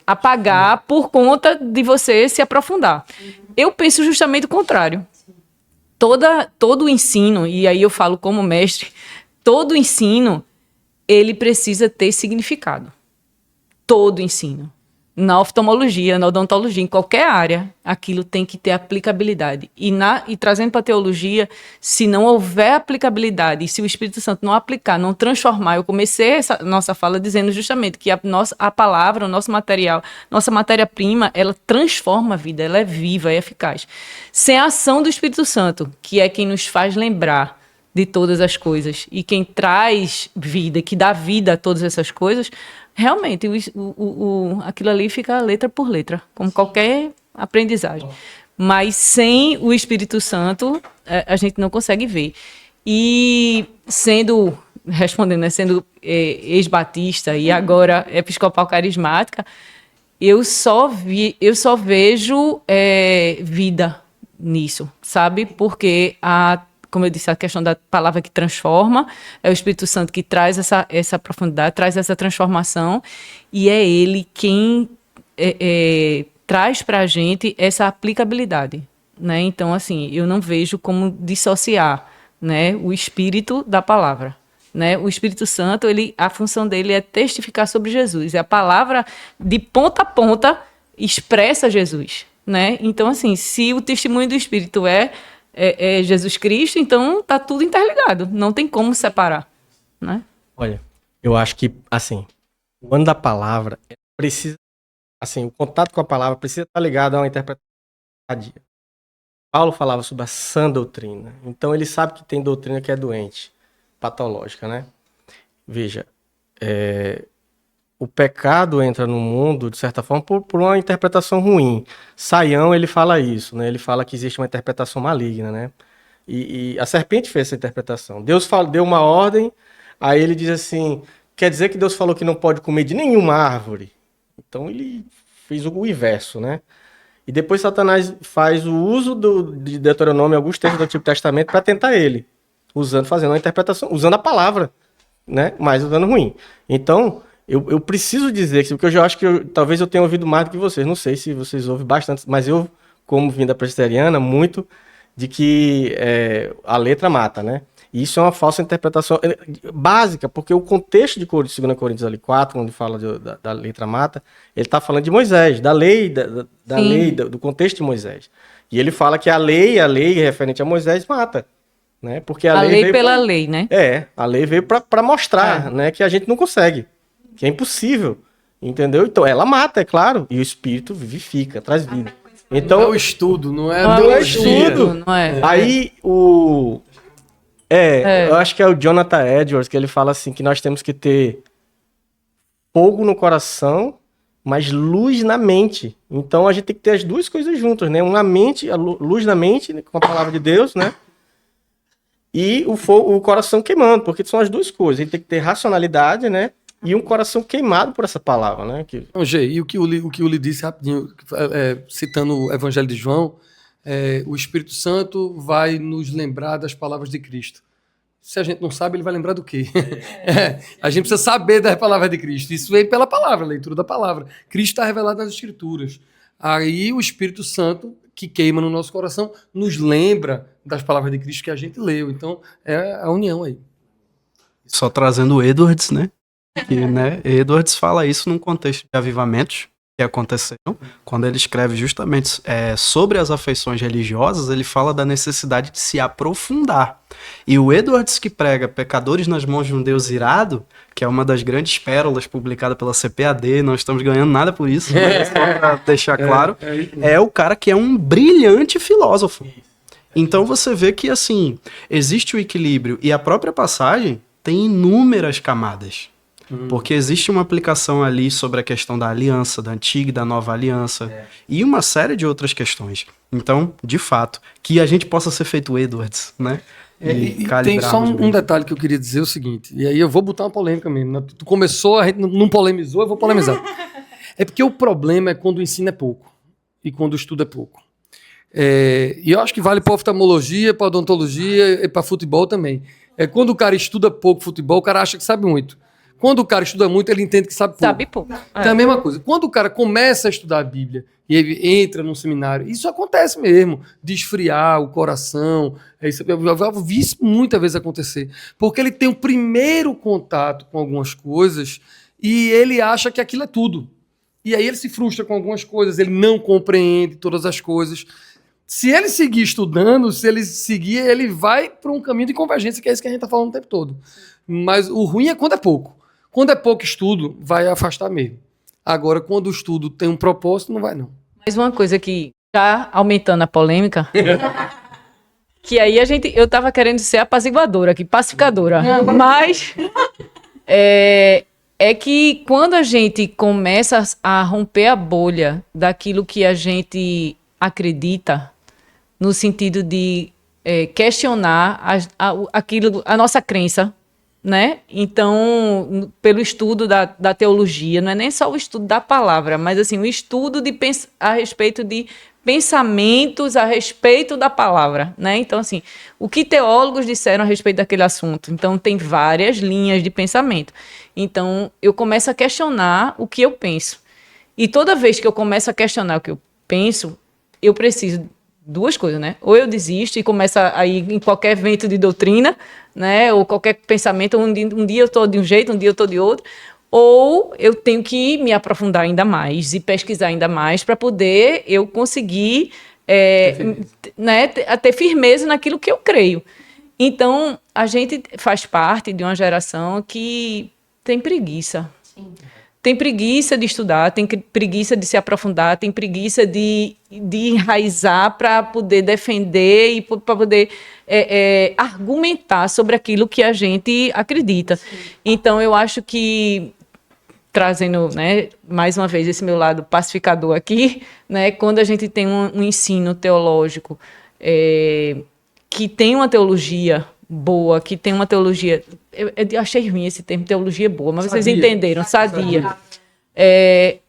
apagar por conta de você se aprofundar. Eu penso justamente o contrário. Todo o ensino, e aí eu falo como mestre, todo o ensino, ele precisa ter significado. Todo o ensino. Na oftalmologia, na odontologia, em qualquer área, aquilo tem que ter aplicabilidade. E trazendo para a teologia, se não houver aplicabilidade, e se o Espírito Santo não aplicar, não transformar, eu comecei essa nossa fala dizendo justamente que a palavra, o nosso material, nossa matéria-prima, ela transforma a vida, ela é viva, é eficaz. Sem a ação do Espírito Santo, que é quem nos faz lembrar de todas as coisas, e quem traz vida, que dá vida a todas essas coisas, realmente aquilo ali fica letra por letra, como qualquer aprendizagem. Mas sem o Espírito Santo, a gente não consegue ver. E respondendo, né, sendo ex-batista e agora episcopal carismática, eu só vejo vida nisso, sabe? Porque como eu disse, a questão da palavra que transforma, é o Espírito Santo que traz essa profundidade, traz essa transformação, e é ele quem traz para a gente essa aplicabilidade, né? Então, assim, eu não vejo como dissociar, né, o Espírito da palavra, né? O Espírito Santo, a função dele é testificar sobre Jesus, e a palavra, de ponta a ponta, expressa Jesus, né? Então, assim, se o testemunho do Espírito é Jesus Cristo, então tá tudo interligado, não tem como separar, né? Olha, eu acho que, assim, o ano da palavra precisa, assim, o contato com a palavra precisa estar ligado a uma interpretação sadia. Paulo falava sobre a sã doutrina, então ele sabe que tem doutrina que é doente, patológica, né? Veja, o pecado entra no mundo, de certa forma, por uma interpretação ruim. Saião, ele fala isso, né? Ele fala que existe uma interpretação maligna, né? E a serpente fez essa interpretação. Deus deu uma ordem, aí ele diz assim, quer dizer que Deus falou que não pode comer de nenhuma árvore? Então ele fez o inverso, né? E depois Satanás faz o uso de Deuteronômio, alguns textos do Antigo Testamento, para tentar ele, fazendo uma interpretação, usando a palavra, né? Mas usando ruim. Então, eu preciso dizer, porque eu acho que talvez eu tenha ouvido mais do que vocês, não sei se vocês ouvem bastante, mas eu, como vinda presbiteriana, muito de que a letra mata, né? E isso é uma falsa interpretação básica, porque o contexto de 2 Coríntios ali 4, onde fala da letra mata, ele está falando de Moisés, da lei, do contexto de Moisés. E ele fala que a lei referente a Moisés mata, né? Porque a lei veio pela lei, né? A lei veio para mostrar, né, que a gente não consegue, que é impossível, entendeu? Então ela mata, é claro, e o Espírito vivifica, traz vida. Então, Não é o estudo, não é a Não é o teologia. estudo. Não é? aí eu acho que é o Jonathan Edwards que ele fala assim que nós temos que ter fogo no coração, mas luz na mente. Então a gente tem que ter as duas coisas juntas, né? Uma mente, luz na mente, né, com a palavra de Deus, né? E o coração queimando, porque são as duas coisas. A gente tem que ter racionalidade, né? E um coração queimado por essa palavra, né? Não, Gê, e o que o Uli disse rapidinho, citando o Evangelho de João, o Espírito Santo vai nos lembrar das palavras de Cristo. Se a gente não sabe, ele vai lembrar do quê? A gente precisa saber das palavras de Cristo. Isso vem pela palavra, a leitura da palavra. Cristo está revelado nas Escrituras. Aí o Espírito Santo, que queima no nosso coração, nos lembra das palavras de Cristo que a gente leu. Então, é a união aí. Só trazendo o Edwards, né? Que, né, Edwards fala isso num contexto de avivamentos que aconteceram, quando ele escreve justamente sobre as afeições religiosas, ele fala da necessidade de se aprofundar. E o Edwards que prega Pecadores nas mãos de um Deus irado, que é uma das grandes pérolas publicada pela CPAD, não estamos ganhando nada por isso, mas só para deixar claro, é o cara que é um brilhante filósofo. Então você vê que, assim, existe o equilíbrio, e a própria passagem tem inúmeras camadas. Porque existe uma aplicação ali sobre a questão da aliança, da antiga e da nova aliança, e uma série de outras questões. Então, de fato, que a gente possa ser feito Edwards, né? E tem só um detalhe que eu queria dizer, o seguinte, e aí eu vou botar uma polêmica mesmo, né? Tu começou, a gente não polemizou, eu vou polemizar. É porque o problema é quando o ensino é pouco, e quando o estudo é pouco. E eu acho que vale para oftalmologia, para odontologia e para futebol também. Quando o cara estuda pouco futebol, o cara acha que sabe muito. Quando o cara estuda muito, ele entende que sabe pouco. Sabe pouco. Então é a mesma coisa. Quando o cara começa a estudar a Bíblia e ele entra num seminário, isso acontece mesmo, de esfriar o coração. Eu vi isso muitas vezes acontecer. Porque ele tem o primeiro contato com algumas coisas e ele acha que aquilo é tudo. E aí ele se frustra com algumas coisas, ele não compreende todas as coisas. Se ele seguir estudando, se ele seguir, ele vai para um caminho de convergência, que é isso que a gente está falando o tempo todo. Mas o ruim é quando é pouco. Quando é pouco estudo, vai afastar mesmo. Agora, quando o estudo tem um propósito, não vai não. Mais uma coisa que tá aumentando a polêmica, que aí eu tava querendo ser apaziguadora aqui, pacificadora, mas é que quando a gente começa a romper a bolha daquilo que a gente acredita, no sentido de questionar a nossa crença, né? Então, pelo estudo da teologia, não é nem só o estudo da palavra, mas assim, o estudo a respeito de pensamentos a respeito da palavra, né? Então, assim, o que teólogos disseram a respeito daquele assunto. Então, tem várias linhas de pensamento. Então, eu começo a questionar o que eu penso. E toda vez que eu começo a questionar o que eu penso, eu preciso duas coisas, né? Ou eu desisto e começo a ir em qualquer vento de doutrina, né? Ou qualquer pensamento, um dia eu estou de um jeito, um dia eu estou de outro. Ou eu tenho que me aprofundar ainda mais e pesquisar ainda mais para poder eu conseguir ter firmeza naquilo que eu creio. Então, a gente faz parte de uma geração que tem preguiça. Sim. Tem preguiça de estudar, tem preguiça de se aprofundar, tem preguiça de enraizar para poder defender e para poder argumentar sobre aquilo que a gente acredita. Sim. Então, eu acho que, trazendo, né, mais uma vez esse meu lado pacificador aqui, né, quando a gente tem um ensino teológico que tem uma teologia boa, que tem uma teologia... Eu achei ruim esse termo, teologia boa, mas sadia. Vocês entenderam, sadia.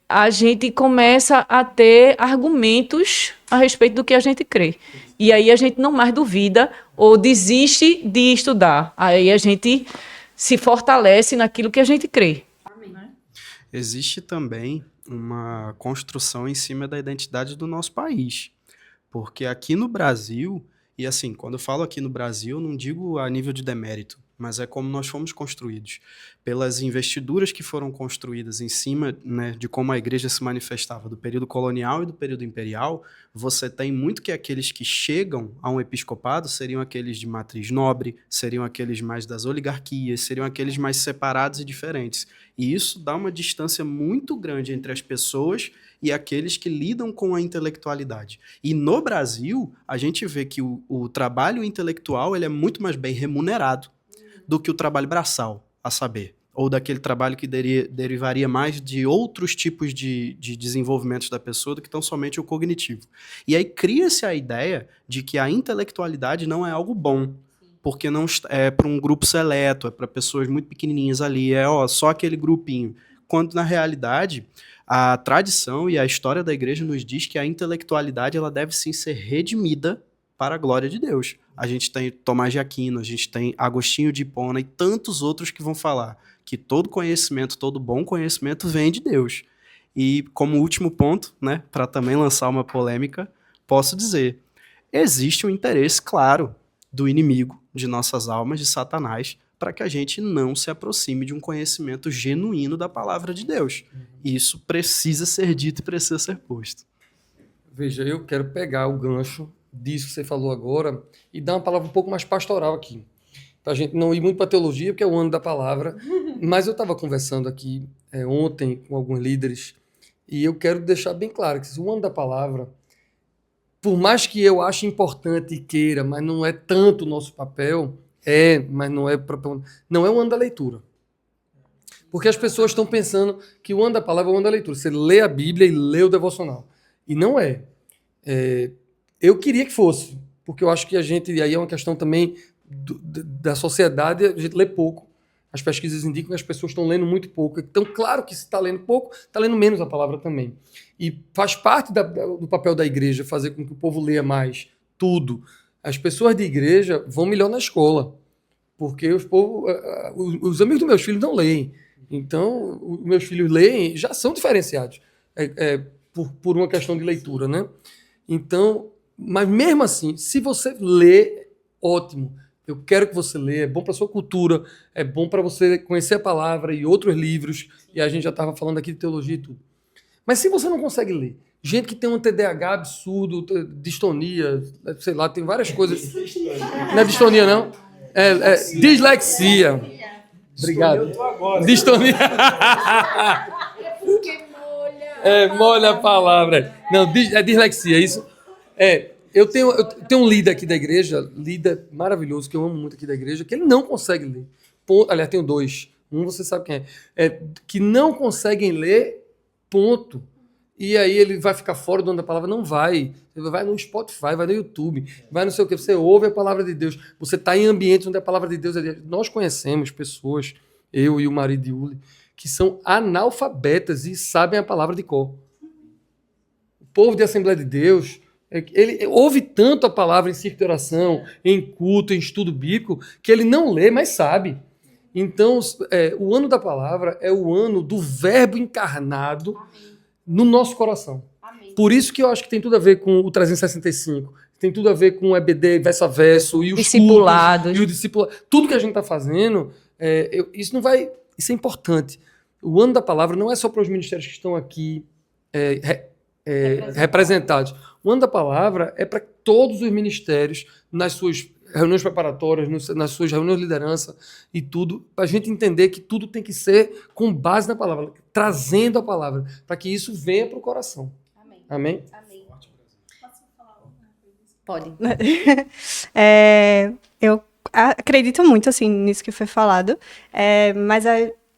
A gente começa a ter argumentos a respeito do que a gente crê. E aí a gente não mais duvida ou desiste de estudar. Aí a gente se fortalece naquilo que a gente crê. Existe também uma construção em cima da identidade do nosso país. Porque aqui no Brasil... E assim, quando eu falo aqui no Brasil, eu não digo a nível de demérito. mas é como nós fomos construídos. Pelas investiduras que foram construídas em cima, né, de como a igreja se manifestava do período colonial e do período imperial, você tem muito que aqueles que chegam a um episcopado seriam aqueles de matriz nobre, seriam aqueles mais das oligarquias, seriam aqueles mais separados e diferentes. E isso dá uma distância muito grande entre as pessoas e aqueles que lidam com a intelectualidade. E no Brasil, a gente vê que o trabalho intelectual ele é muito mais bem remunerado do que o trabalho braçal, a saber, ou daquele trabalho que derivaria mais de outros tipos de desenvolvimentos da pessoa do que tão somente o cognitivo. E aí cria-se a ideia de que a intelectualidade não é algo bom, porque não é para um grupo seleto, é para pessoas muito pequenininhas ali, só aquele grupinho. Quando, na realidade, a tradição e a história da igreja nos diz que a intelectualidade ela deve sim ser redimida para a glória de Deus. A gente tem Tomás de Aquino, a gente tem Agostinho de Hipona e tantos outros que vão falar que todo conhecimento, todo bom conhecimento vem de Deus. E como último ponto, né, para também lançar uma polêmica, posso dizer, existe um interesse claro do inimigo de nossas almas, de Satanás, para que a gente não se aproxime de um conhecimento genuíno da palavra de Deus. E isso precisa ser dito e precisa ser posto. Veja, eu quero pegar o gancho disso que você falou agora e dar uma palavra um pouco mais pastoral aqui. Para a gente não ir muito para a teologia, porque é o ano da palavra, mas eu estava conversando aqui ontem com alguns líderes e eu quero deixar bem claro que o ano da palavra, por mais que eu ache importante e queira, mas não é tanto o nosso papel, mas não é o ano da leitura. Porque as pessoas estão pensando que o ano da palavra é o ano da leitura. Você lê a Bíblia e lê o devocional. E não é. Eu queria que fosse, porque eu acho que e aí é uma questão também da sociedade, a gente lê pouco. As pesquisas indicam que as pessoas estão lendo muito pouco. Então, claro que se está lendo pouco, está lendo menos a palavra também. E faz parte do papel da igreja fazer com que o povo leia mais tudo. As pessoas de igreja vão melhor na escola, porque os amigos dos meus filhos não leem. Então, os meus filhos leem, já são diferenciados por uma questão de leitura, né? Então, mas mesmo assim, se você lê, ótimo. Eu quero que você leia, é bom para a sua cultura, é bom para você conhecer a palavra e outros livros, e a gente já estava falando aqui de teologia e tudo. Mas se você não consegue ler, gente que tem um TDAH absurdo, distonia, sei lá, tem várias coisas. Não é distonia, não? Dislexia. Obrigado. Distonia. Molha a palavra. Não, é dislexia, isso? Eu tenho um líder aqui da igreja, líder maravilhoso, que eu amo muito aqui da igreja, que ele não consegue ler. Aliás, tenho dois. Um você sabe quem é. Que não conseguem ler, ponto. E aí ele vai ficar fora do ano da palavra? Não vai. Ele vai no Spotify, vai no YouTube, vai não sei o que. Você ouve a palavra de Deus. Você está em ambientes onde a palavra de Deus é... Nós conhecemos pessoas, eu e o marido de Uli, que são analfabetas e sabem a palavra de cor. O povo de Assembleia de Deus, ele ouve tanto a palavra em circo de oração, em culto, em estudo bíblico, que ele não lê, mas sabe. Então, o ano da palavra é o ano do verbo encarnado no nosso coração. Amém. Por isso que eu acho que tem tudo a ver com o 365, tem tudo a ver com o EBD, verso a verso, e os discipulados. E o discipulado. Tudo que a gente está fazendo, isso é importante. O ano da palavra não é só para os ministérios que estão aqui representados. O ano da palavra é para todos os ministérios, nas suas reuniões preparatórias, nas suas reuniões de liderança e tudo, para a gente entender que tudo tem que ser com base na palavra, trazendo a palavra, para que isso venha para o coração. Amém? Amém? Posso falar uma coisa? Pode. Eu acredito muito, assim, nisso que foi falado, mas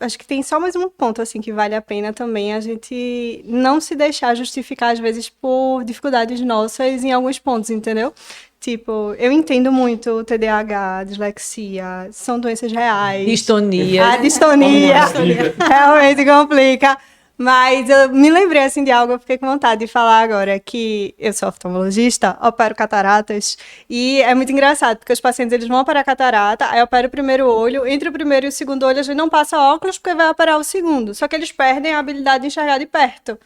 acho que tem só mais um ponto, assim, que vale a pena também a gente não se deixar justificar, às vezes, por dificuldades nossas em alguns pontos, entendeu? Tipo, eu entendo muito o TDAH, dislexia, são doenças reais. Distonia. A distonia realmente complica. Mas eu me lembrei, assim, de algo, eu fiquei com vontade de falar agora, que eu sou oftalmologista, opero cataratas, e é muito engraçado, porque os pacientes, eles vão operar catarata, aí opera o primeiro olho, entre o primeiro e o segundo olho, a gente não passa óculos, porque vai operar o segundo, só que eles perdem a habilidade de enxergar de perto.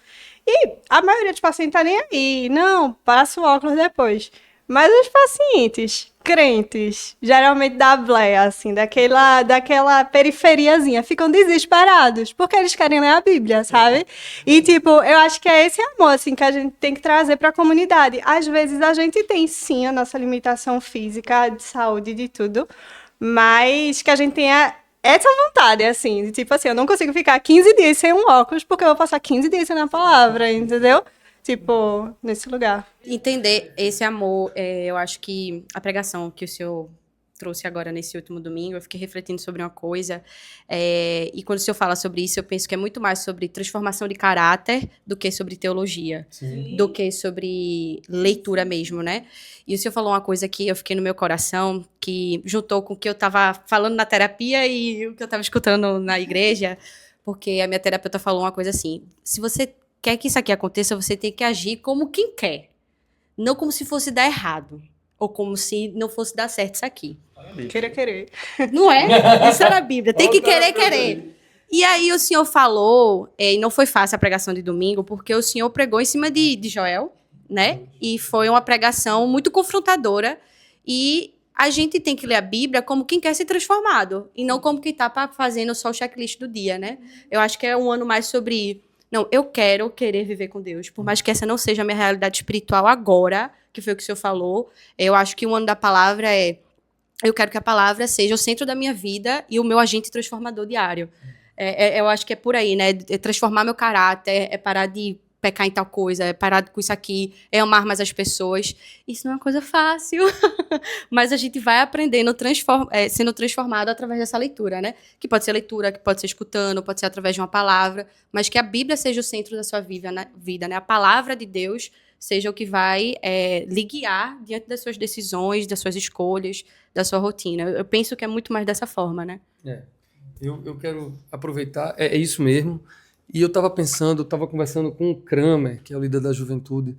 E a maioria dos pacientes tá nem aí, não, passa o óculos depois. Mas os pacientes crentes, geralmente da Bleia, assim, daquela periferiazinha, ficam desesperados, porque eles querem ler a Bíblia, sabe? E, tipo, eu acho que é esse amor, assim, que a gente tem que trazer para a comunidade. Às vezes a gente tem, sim, a nossa limitação física, de saúde, de tudo, mas que a gente tenha essa vontade, assim, de, tipo assim, eu não consigo ficar 15 dias sem um óculos, porque eu vou passar 15 dias sem a palavra, entendeu? Tipo, nesse lugar. Entender esse amor, eu acho que a pregação que o senhor trouxe agora nesse último domingo, eu fiquei refletindo sobre uma coisa, e quando o senhor fala sobre isso, eu penso que é muito mais sobre transformação de caráter do que sobre teologia, do que sobre leitura mesmo, né? E o senhor falou uma coisa que eu fiquei no meu coração, que juntou com o que eu estava falando na terapia e o que eu estava escutando na igreja, porque a minha terapeuta falou uma coisa assim, se você quer que isso aqui aconteça, você tem que agir como quem quer. Não como se fosse dar errado. Ou como se não fosse dar certo isso aqui. Querer. Não é? Isso era a Bíblia. Tem que querer. E aí o senhor falou, e não foi fácil a pregação de domingo, porque o senhor pregou em cima de Joel, né? E foi uma pregação muito confrontadora. E a gente tem que ler a Bíblia como quem quer ser transformado. E não como quem está fazendo só o checklist do dia, né? Eu acho que é um ano mais sobre... Não, eu quero querer viver com Deus. Por mais que essa não seja a minha realidade espiritual agora, que foi o que o senhor falou, eu acho que o ano da palavra eu quero que a palavra seja o centro da minha vida e o meu agente transformador diário. Eu acho que é por aí, né? É transformar meu caráter, é parar de pecar em tal coisa, é parar com isso aqui, é amar mais as pessoas. Isso não é uma coisa fácil, mas a gente vai aprendendo, sendo transformado através dessa leitura, né? Que pode ser leitura, que pode ser escutando, pode ser através de uma palavra, mas que a Bíblia seja o centro da sua vida, né? A palavra de Deus seja o que vai lhe guiar diante das suas decisões, das suas escolhas, da sua rotina. Eu penso que é muito mais dessa forma, né? Eu quero aproveitar, é isso mesmo. E eu estava conversando com o Kramer, que é o líder da juventude,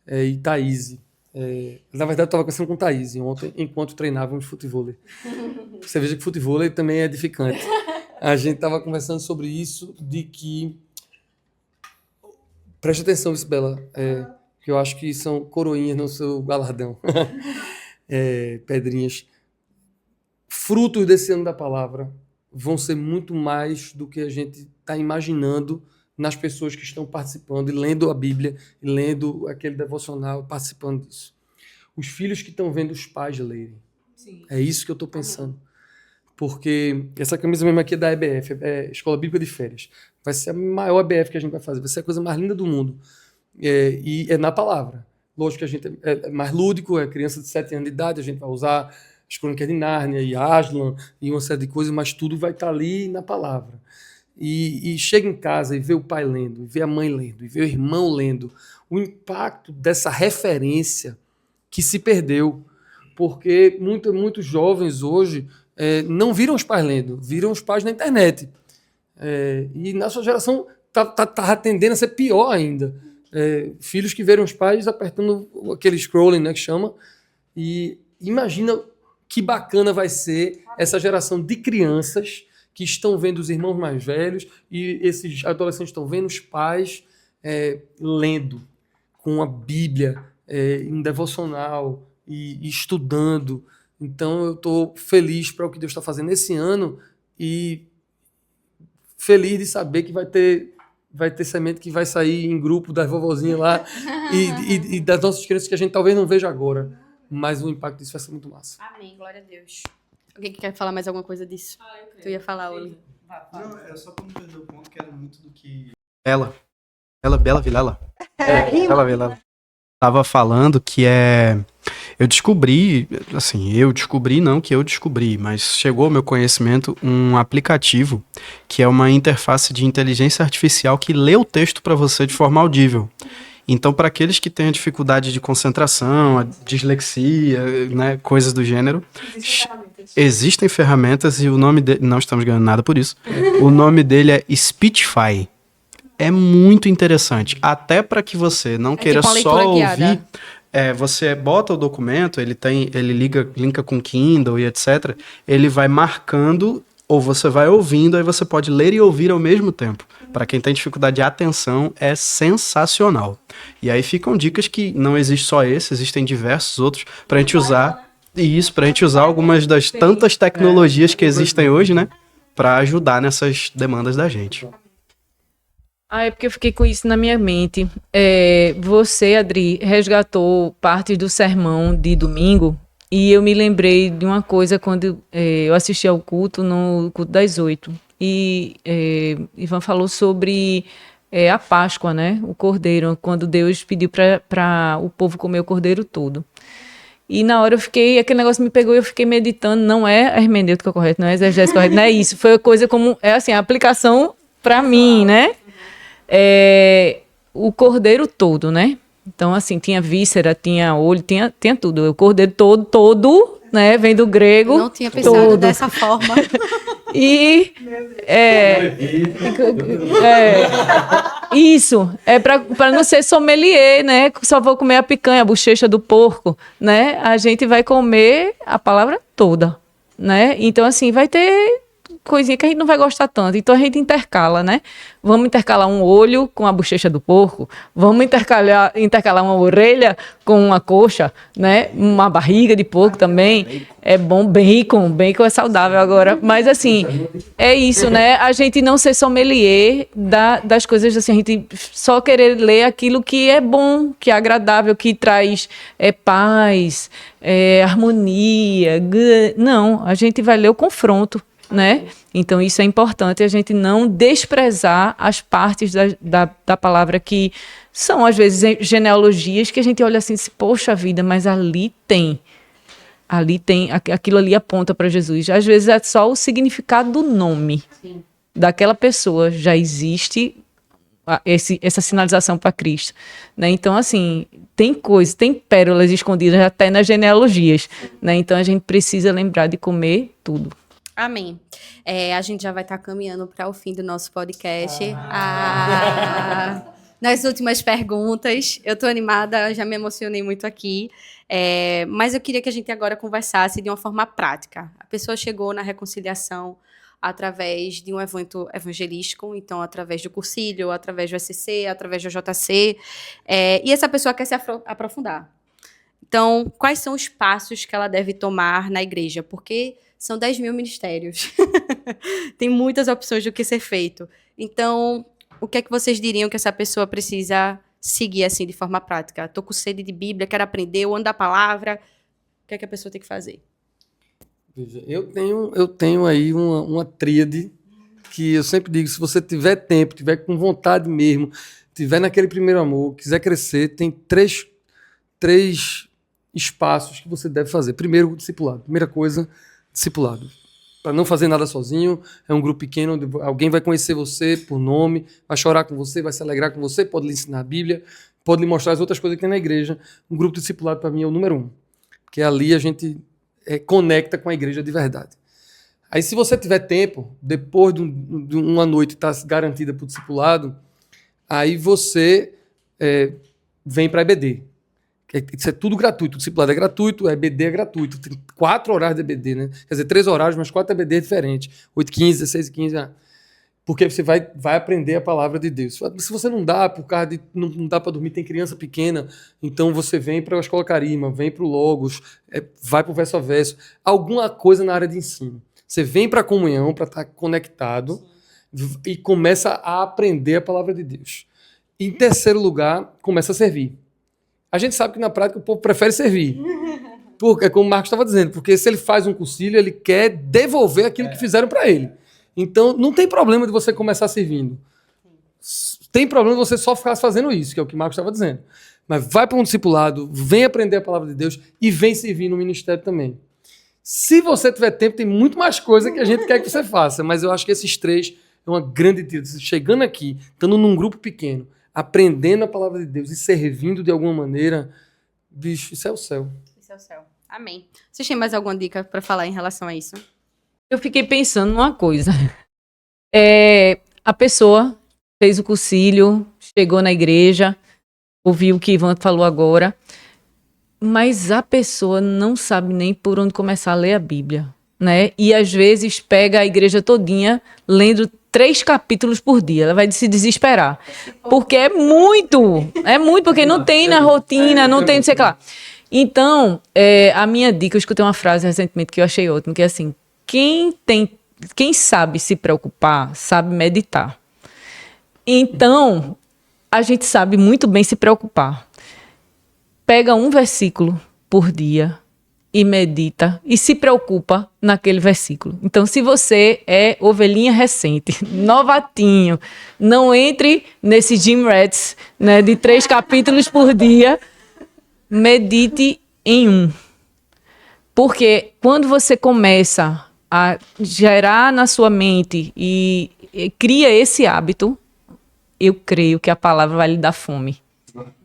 e Thaís. Na verdade, eu estava conversando com Thaís ontem, enquanto treinávamos futevôlei. Você veja que futevôlei também é edificante. A gente estava conversando sobre isso, de que... Preste atenção, Isabela, que eu acho que são coroinhas no seu galardão. Pedrinhas. Frutos desse ano da palavra vão ser muito mais do que a gente está imaginando nas pessoas que estão participando e lendo a Bíblia, e lendo aquele devocional, participando disso. Os filhos que estão vendo os pais lerem. Sim. É isso que eu estou pensando. Porque essa camisa mesmo aqui é da EBF, Escola Bíblica de Férias. Vai ser a maior EBF que a gente vai fazer, vai ser a coisa mais linda do mundo. E é na palavra. Lógico que a gente é mais lúdico, é criança de 7 anos de idade, a gente vai usar as Crônicas de Nárnia e Aslan e uma série de coisas, mas tudo vai estar ali na palavra. E chega em casa e vê o pai lendo, e vê a mãe lendo, e vê o irmão lendo, o impacto dessa referência que se perdeu, porque muitos jovens hoje não viram os pais lendo, viram os pais na internet. E na sua geração tá tendendo a ser pior ainda. Filhos que viram os pais apertando aquele scrolling, né, que chama, e imagina que bacana vai ser essa geração de crianças que estão vendo os irmãos mais velhos e esses adolescentes estão vendo os pais lendo com a Bíblia em devocional e estudando. Então eu estou feliz para o que Deus está fazendo esse ano e feliz de saber que vai ter semente que vai sair em grupo das vovozinhas lá e das nossas crianças que a gente talvez não veja agora, mas o impacto disso vai ser muito massa. Amém, glória a Deus. Alguém que quer falar mais alguma coisa disso? Tu ia falar, Oli. Não, é só para não perder o ponto, que era muito do que... Bela Vilela. Bela Vilela. Tava falando que eu descobri, não que eu descobri, mas chegou ao meu conhecimento um aplicativo que é uma interface de inteligência artificial que lê o texto para você de forma audível. Então, para aqueles que têm a dificuldade de concentração, a dislexia, né, coisas do gênero, existem ferramentas e o nome dele, não estamos ganhando nada por isso, o nome dele é Speechify. É muito interessante, até para que você não queira tipo só ouvir... guiada. Você bota o documento, ele linka com Kindle e etc. Ele vai marcando, ou você vai ouvindo, aí você pode ler e ouvir ao mesmo tempo. Para quem tem dificuldade de atenção, é sensacional. E aí ficam dicas que não existe só esse, existem diversos outros para a gente usar E isso para a gente usar algumas das tantas tecnologias que existem hoje, né? Para ajudar nessas demandas da gente. É porque eu fiquei com isso na minha mente. Você, Adri, resgatou partes do sermão de domingo e eu me lembrei de uma coisa quando eu assisti ao culto, no culto das 8. E Ivan falou sobre a Páscoa, né? O cordeiro, quando Deus pediu para o povo comer o cordeiro todo. E na hora aquele negócio me pegou e eu fiquei meditando, não é a hermenêutica correta, não é a exegese correta, não é isso. Foi coisa como, assim, a aplicação para mim, né? O cordeiro todo, né? Então, assim, tinha víscera, tinha olho, tinha tudo. O cordeiro todo, né? Vem do grego. Não tinha pensado dessa forma. E isso é para não ser sommelier, né? Só vou comer a picanha, a bochecha do porco, né? A gente vai comer a palavra toda, né? Então, assim, vai ter coisinha que a gente não vai gostar tanto. Então a gente intercala, né? Vamos intercalar um olho com a bochecha do porco, vamos intercalar uma orelha com uma coxa, né? Uma barriga de porco também. É bom, bacon é saudável agora. Mas assim, é isso, né? A gente não ser sommelier das coisas, assim, a gente só querer ler aquilo que é bom, que é agradável, que traz paz, harmonia. Não, a gente vai ler o confronto, né? Então isso é importante, a gente não desprezar as partes da palavra que são às vezes genealogias que a gente olha assim, poxa vida, mas ali tem aquilo ali aponta para Jesus. Às vezes é só o significado do nome. Sim. Daquela pessoa, já existe essa sinalização para Cristo, né? Então, assim, tem pérolas escondidas até nas genealogias, né? Então a gente precisa lembrar de comer tudo. Amém. A gente já vai estar caminhando para o fim do nosso podcast. Nas últimas perguntas, eu estou animada, já me emocionei muito aqui, mas eu queria que a gente agora conversasse de uma forma prática. A pessoa chegou na reconciliação através de um evento evangelístico, então através do Cursilho, através do SCC, através do JC, e essa pessoa quer se aprofundar. Então, quais são os passos que ela deve tomar na igreja? Porque são 10 mil ministérios. Tem muitas opções do que ser feito. Então, o que é que vocês diriam que essa pessoa precisa seguir assim de forma prática? Estou com sede de Bíblia, quero aprender, eu ando da palavra. O que é que a pessoa tem que fazer? Veja, eu tenho aí uma tríade que eu sempre digo, se você tiver tempo, tiver com vontade mesmo, tiver naquele primeiro amor, quiser crescer, tem três espaços que você deve fazer. Primeiro, o discipulado. Primeira coisa, discipulado. Para não fazer nada sozinho, é um grupo pequeno onde alguém vai conhecer você por nome, vai chorar com você, vai se alegrar com você, pode lhe ensinar a Bíblia, pode lhe mostrar as outras coisas que tem na igreja. Um grupo discipulado, para mim, é o número 1, porque ali a gente conecta com a igreja de verdade. Aí, se você tiver tempo, depois de uma noite estar garantida para o discipulado, aí você vem para a EBD. Isso é tudo gratuito. O discipulado é gratuito, a EBD é gratuito. Tem 4 horários de EBD, né? Quer dizer, 3 horários, mas 4 EBD diferentes. 8h15, 16h15. Porque você vai aprender a palavra de Deus. Se você não dá, por causa de não dá para dormir, tem criança pequena, então você vem para a Escola Carima, vem para o Logos, vai para o verso a verso. Alguma coisa na área de ensino. Você vem para a comunhão, para estar conectado, e começa a aprender a palavra de Deus. Em terceiro lugar, começa a servir. A gente sabe que na prática o povo prefere servir. Porque, como o Marcos estava dizendo, porque se ele faz um cursilho, ele quer devolver aquilo que fizeram para ele. Então, não tem problema de você começar servindo. Tem problema de você só ficar fazendo isso, que é o que o Marcos estava dizendo. Mas vai para um discipulado, vem aprender a palavra de Deus e vem servir no ministério também. Se você tiver tempo, tem muito mais coisa que a gente quer que você faça, mas eu acho que esses 3 é uma grande tira. Chegando aqui, estando num grupo pequeno, aprendendo a palavra de Deus e servindo de alguma maneira, bicho, isso é o céu. Isso é o céu. Amém. Vocês têm mais alguma dica para falar em relação a isso? Eu fiquei pensando numa coisa. A pessoa fez o cursilho, chegou na igreja, ouviu o que Ivan falou agora, mas a pessoa não sabe nem por onde começar a ler a Bíblia, né? E às vezes pega a igreja todinha lendo 3 capítulos por dia, ela vai se desesperar. Porque é muito, porque não tem na rotina, não tem, não sei o que lá. Então, a minha dica, eu escutei uma frase recentemente que eu achei ótima, que é assim, quem sabe se preocupar, sabe meditar. Então, a gente sabe muito bem se preocupar. Pega um versículo por dia e medita e se preocupa naquele versículo. Então, se você é ovelhinha recente, novatinho, não entre nesse Jim Rats, né, de 3 capítulos por dia, medite em um. Porque quando você começa a gerar na sua mente e cria esse hábito, eu creio que a palavra vai lhe dar fome.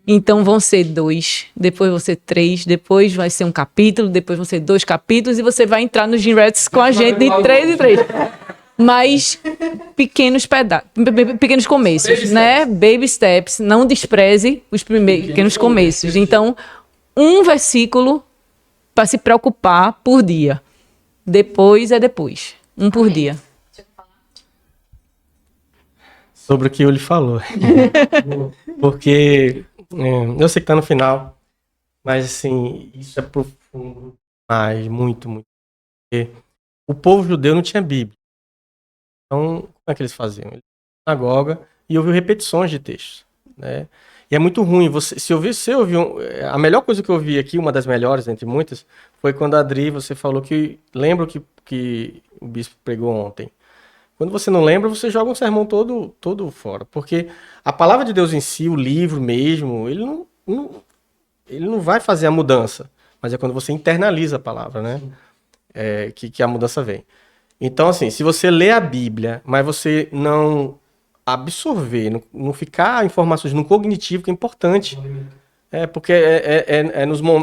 Então vão ser 2, depois vão ser 3, depois vai ser um capítulo, depois vão ser 2 capítulos e você vai entrar no Gym Rats com a gente de 3 em 3. Mas pequenos começos, né? Baby steps. Não despreze os pequenos começos. Então, um versículo para se preocupar por dia. Depois é depois. Um por dia. Sobre o que ele falou. Porque eu sei que tá no final, mas assim, isso é profundo, mas muito, muito. Porque o povo judeu não tinha Bíblia. Então, como é que eles faziam? Eles iam na sinagoga e ouviam repetições de textos, né? E é muito ruim. A melhor coisa que eu ouvi aqui, uma das melhores entre muitas, foi quando a Adri, você falou que lembra o que o bispo pregou ontem. Quando você não lembra, você joga um sermão todo fora. Porque a palavra de Deus em si, o livro mesmo, ele não vai fazer a mudança. Mas é quando você internaliza a palavra, né? Que a mudança vem. Então, assim, se você lê a Bíblia, mas você não absorver, não ficar informações no cognitivo, que é importante. Porque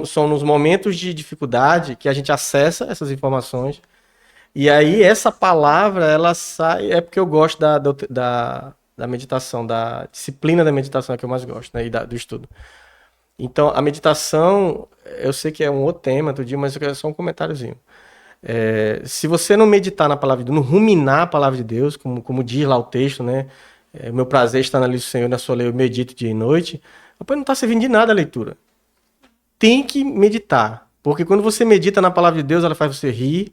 são nos momentos de dificuldade que a gente acessa essas informações. E aí, essa palavra, ela sai... É porque eu gosto da meditação, da disciplina da meditação, que eu mais gosto, né? E do estudo. Então, a meditação, eu sei que é um outro tema, outro dia, mas eu quero só um comentáriozinho. Se você não meditar na palavra de Deus, não ruminar a palavra de Deus, como diz lá o texto, né? Meu prazer está na lei do Senhor, na sua lei eu medito dia e noite. Depois não está servindo de nada a leitura. Tem que meditar. Porque quando você medita na palavra de Deus, ela faz você rir,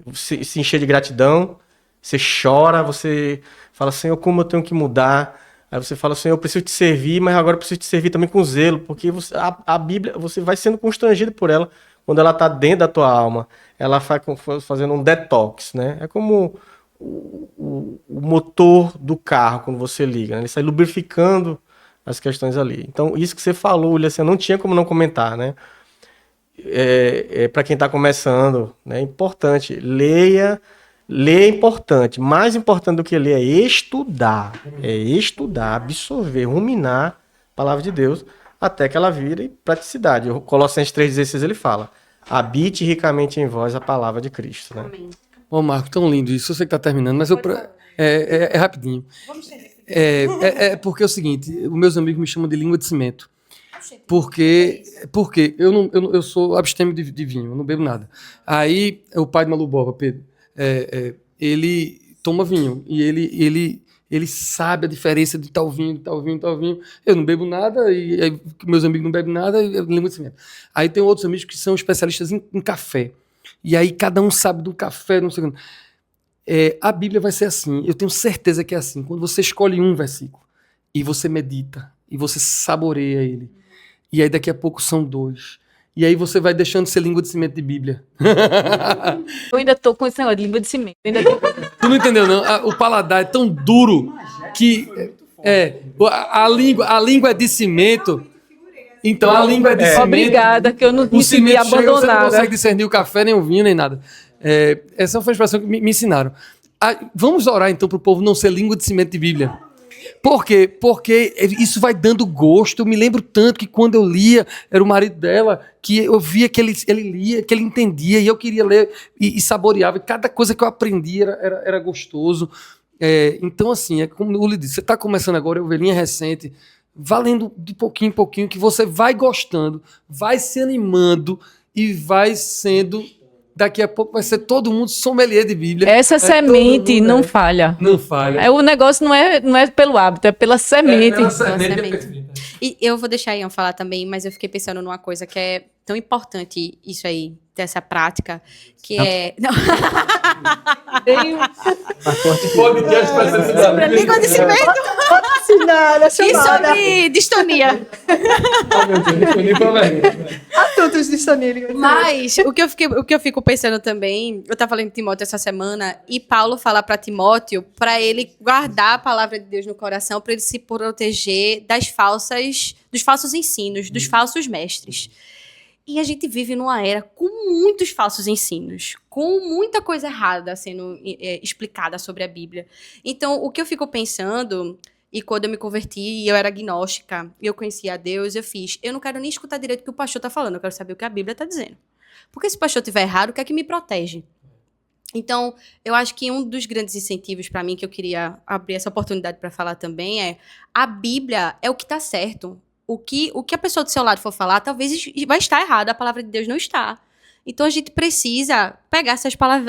você se encher de gratidão, você chora, você fala, Senhor, como eu tenho que mudar? Aí você fala, Senhor, eu preciso te servir, mas agora eu preciso te servir também com zelo, porque a Bíblia, você vai sendo constrangido por ela quando ela está dentro da tua alma. Ela vai fazendo um detox, né? É como o motor do carro, quando você liga, né? Ele sai lubrificando as questões ali. Então, isso que você falou, William, assim, não tinha como não comentar, né? Para quem está começando, né, é importante. Ler é importante. Mais importante do que ler é estudar. Absorver, ruminar a palavra de Deus até que ela vire praticidade. O Colossenses 3,16 ele fala: habite ricamente em vós a palavra de Cristo. Né? Ô, Marco, tão lindo isso. Eu sei que está terminando, mas é rapidinho. Porque é o seguinte: os meus amigos me chamam de língua de cimento. Porque eu sou abstêmio de vinho, eu não bebo nada. Aí o pai de Maluboba, Pedro, ele toma vinho e ele sabe a diferença de tal vinho, de tal vinho, de tal vinho. Eu não bebo nada e meus amigos não bebem nada e eu língua de cimento. Aí tem outros amigos que são especialistas em café. E aí cada um sabe do café, não sei o que. A Bíblia vai ser assim, eu tenho certeza que é assim. Quando você escolhe um versículo e você medita e você saboreia ele, e aí daqui a pouco são 2. E aí você vai deixando de ser língua de cimento de Bíblia. Eu ainda tô com esse negócio de língua de cimento. Tu não entendeu, não? O paladar é tão duro que a língua é de cimento. Então a língua é de cimento. Obrigada, que eu não me senti abandonada. Você não consegue né? discernir o café, nem o vinho, nem nada. Essa foi a expressão que me ensinaram. Vamos orar então para o povo não ser língua de cimento de Bíblia. Por quê? Porque isso vai dando gosto. Eu me lembro tanto que quando eu lia, era o marido dela, que eu via que ele lia, que ele entendia, e eu queria ler e saboreava. E cada coisa que eu aprendia era gostoso. Então, assim, é como o Uli disse, você está começando agora, ovelhinha recente, valendo de pouquinho em pouquinho, que você vai gostando, vai se animando e vai sendo... Daqui a pouco vai ser todo mundo sommelier de Bíblia. Essa semente não falha. Não falha. O negócio não é pelo hábito, é pela semente. E eu vou deixar Ian falar também, mas eu fiquei pensando numa coisa que é tão importante isso aí, ter essa prática, que é... Não. Podcast vai ser Sobre a língua de cimento e sobre distonia. Assuntos de sonírio. Mas o que eu fico pensando também, eu estava falando de Timóteo essa semana, e Paulo fala para Timóteo para ele guardar a palavra de Deus no coração, para ele se proteger dos falsos ensinos, dos falsos mestres. E a gente vive numa era com muitos falsos ensinos, com muita coisa errada sendo explicada sobre a Bíblia. Então, o que eu fico pensando, e quando eu me converti e eu era agnóstica, e eu conhecia a Deus, eu não quero nem escutar direito o que o pastor está falando, eu quero saber o que a Bíblia está dizendo. Porque se o pastor estiver errado, o que é que me protege? Então, eu acho que um dos grandes incentivos para mim, que eu queria abrir essa oportunidade para falar também, é a Bíblia é o que está certo. O que a pessoa do seu lado for falar, talvez vai estar errado, a palavra de Deus não está. Então, a gente precisa pegar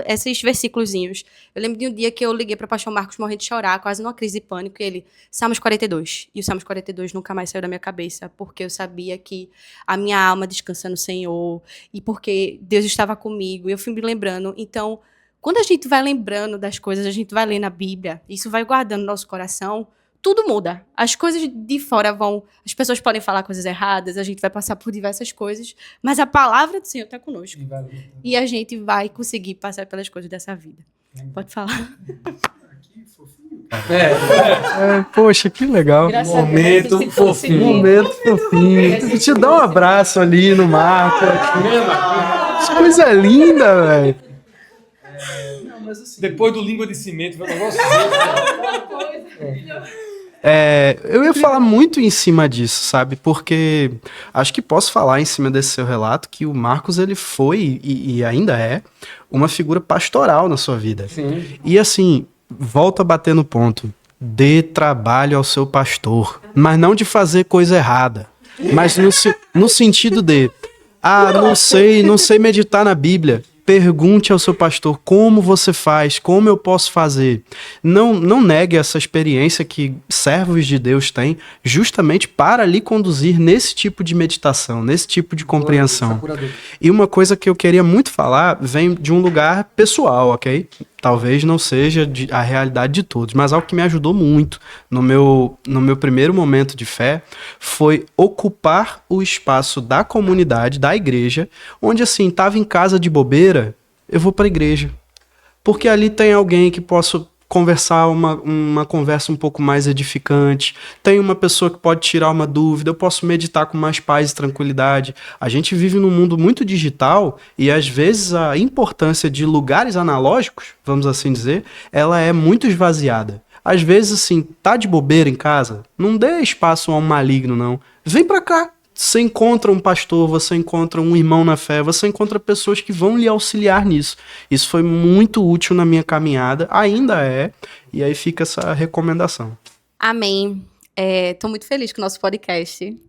esses versículozinhos. Eu lembro de um dia que eu liguei para o pastor Marcos morrendo de chorar, quase numa crise de pânico, e ele, Salmos 42. E o Salmos 42 nunca mais saiu da minha cabeça, porque eu sabia que a minha alma descansa no Senhor, e porque Deus estava comigo, e eu fui me lembrando. Então, quando a gente vai lembrando das coisas, a gente vai lendo a Bíblia, isso vai guardando no nosso coração, tudo muda. As coisas de fora vão... As pessoas podem falar coisas erradas, a gente vai passar por diversas coisas, mas a palavra do Senhor está conosco. E a gente vai conseguir passar pelas coisas dessa vida. Pode falar. Poxa, que legal. Momento fofinho. Momento fofinho. Te dá um abraço ali no Marco. Que coisa linda, velho. Depois do Língua de Cimento, vai um negócio Eu ia falar muito em cima disso, sabe? Porque acho que posso falar em cima desse seu relato que o Marcos, ele foi e ainda é uma figura pastoral na sua vida. Sim. E assim, volta a bater no ponto. Dê trabalho ao seu pastor, mas não de fazer coisa errada, mas no sentido de, não sei meditar na Bíblia. Pergunte ao seu pastor como você faz, como eu posso fazer. Não negue essa experiência que servos de Deus têm justamente para lhe conduzir nesse tipo de meditação, nesse tipo de compreensão. E uma coisa que eu queria muito falar vem de um lugar pessoal, ok? Talvez não seja a realidade de todos, mas algo que me ajudou muito no meu primeiro momento de fé foi ocupar o espaço da comunidade, da igreja, onde assim, estava em casa de bobeira, eu vou para a igreja. Porque ali tem alguém que posso conversar uma conversa um pouco mais edificante, tem uma pessoa que pode tirar uma dúvida, eu posso meditar com mais paz e tranquilidade. A gente vive num mundo muito digital e às vezes a importância de lugares analógicos, vamos assim dizer, ela é muito esvaziada. Às vezes assim, tá de bobeira em casa, não dê espaço a um maligno não, vem pra cá. Você encontra um pastor, você encontra um irmão na fé, você encontra pessoas que vão lhe auxiliar nisso. Isso foi muito útil na minha caminhada, ainda é, e aí fica essa recomendação. Amém. Estou muito feliz com o nosso podcast.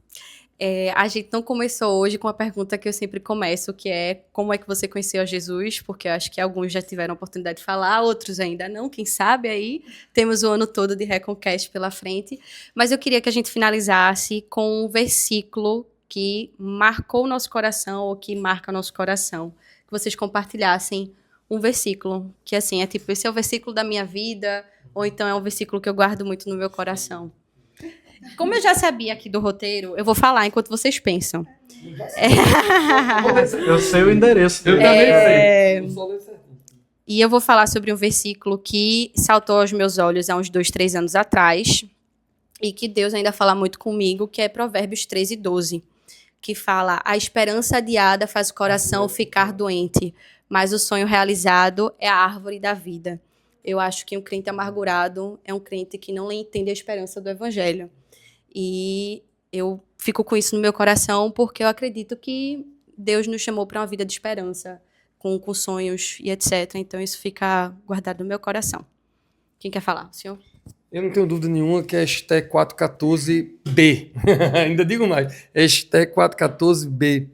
A gente não começou hoje com a pergunta que eu sempre começo, que é como é que você conheceu a Jesus? Porque eu acho que alguns já tiveram a oportunidade de falar, outros ainda não, quem sabe aí. Temos o ano todo de Reconcast pela frente. Mas eu queria que a gente finalizasse com um versículo que marcou o nosso coração ou que marca o nosso coração. Que vocês compartilhassem um versículo, que assim, é tipo, esse é o versículo da minha vida, ou então é um versículo que eu guardo muito no meu coração. Como eu já sabia aqui do roteiro, eu vou falar enquanto vocês pensam. Eu sei o endereço. Eu também sei. E eu vou falar sobre um versículo que saltou aos meus olhos há uns 2-3 anos atrás, e que Deus ainda fala muito comigo, que é Provérbios 13:12, que fala: a esperança adiada faz o coração ficar doente, mas o sonho realizado é a árvore da vida. Eu acho que um crente amargurado é um crente que não entende a esperança do evangelho. E eu fico com isso no meu coração porque eu acredito que Deus nos chamou para uma vida de esperança, com sonhos e etc. Então isso fica guardado no meu coração. Quem quer falar? O senhor? Eu não tenho dúvida nenhuma que é Esté 4,14b. Ainda digo mais. É Esté 4,14b.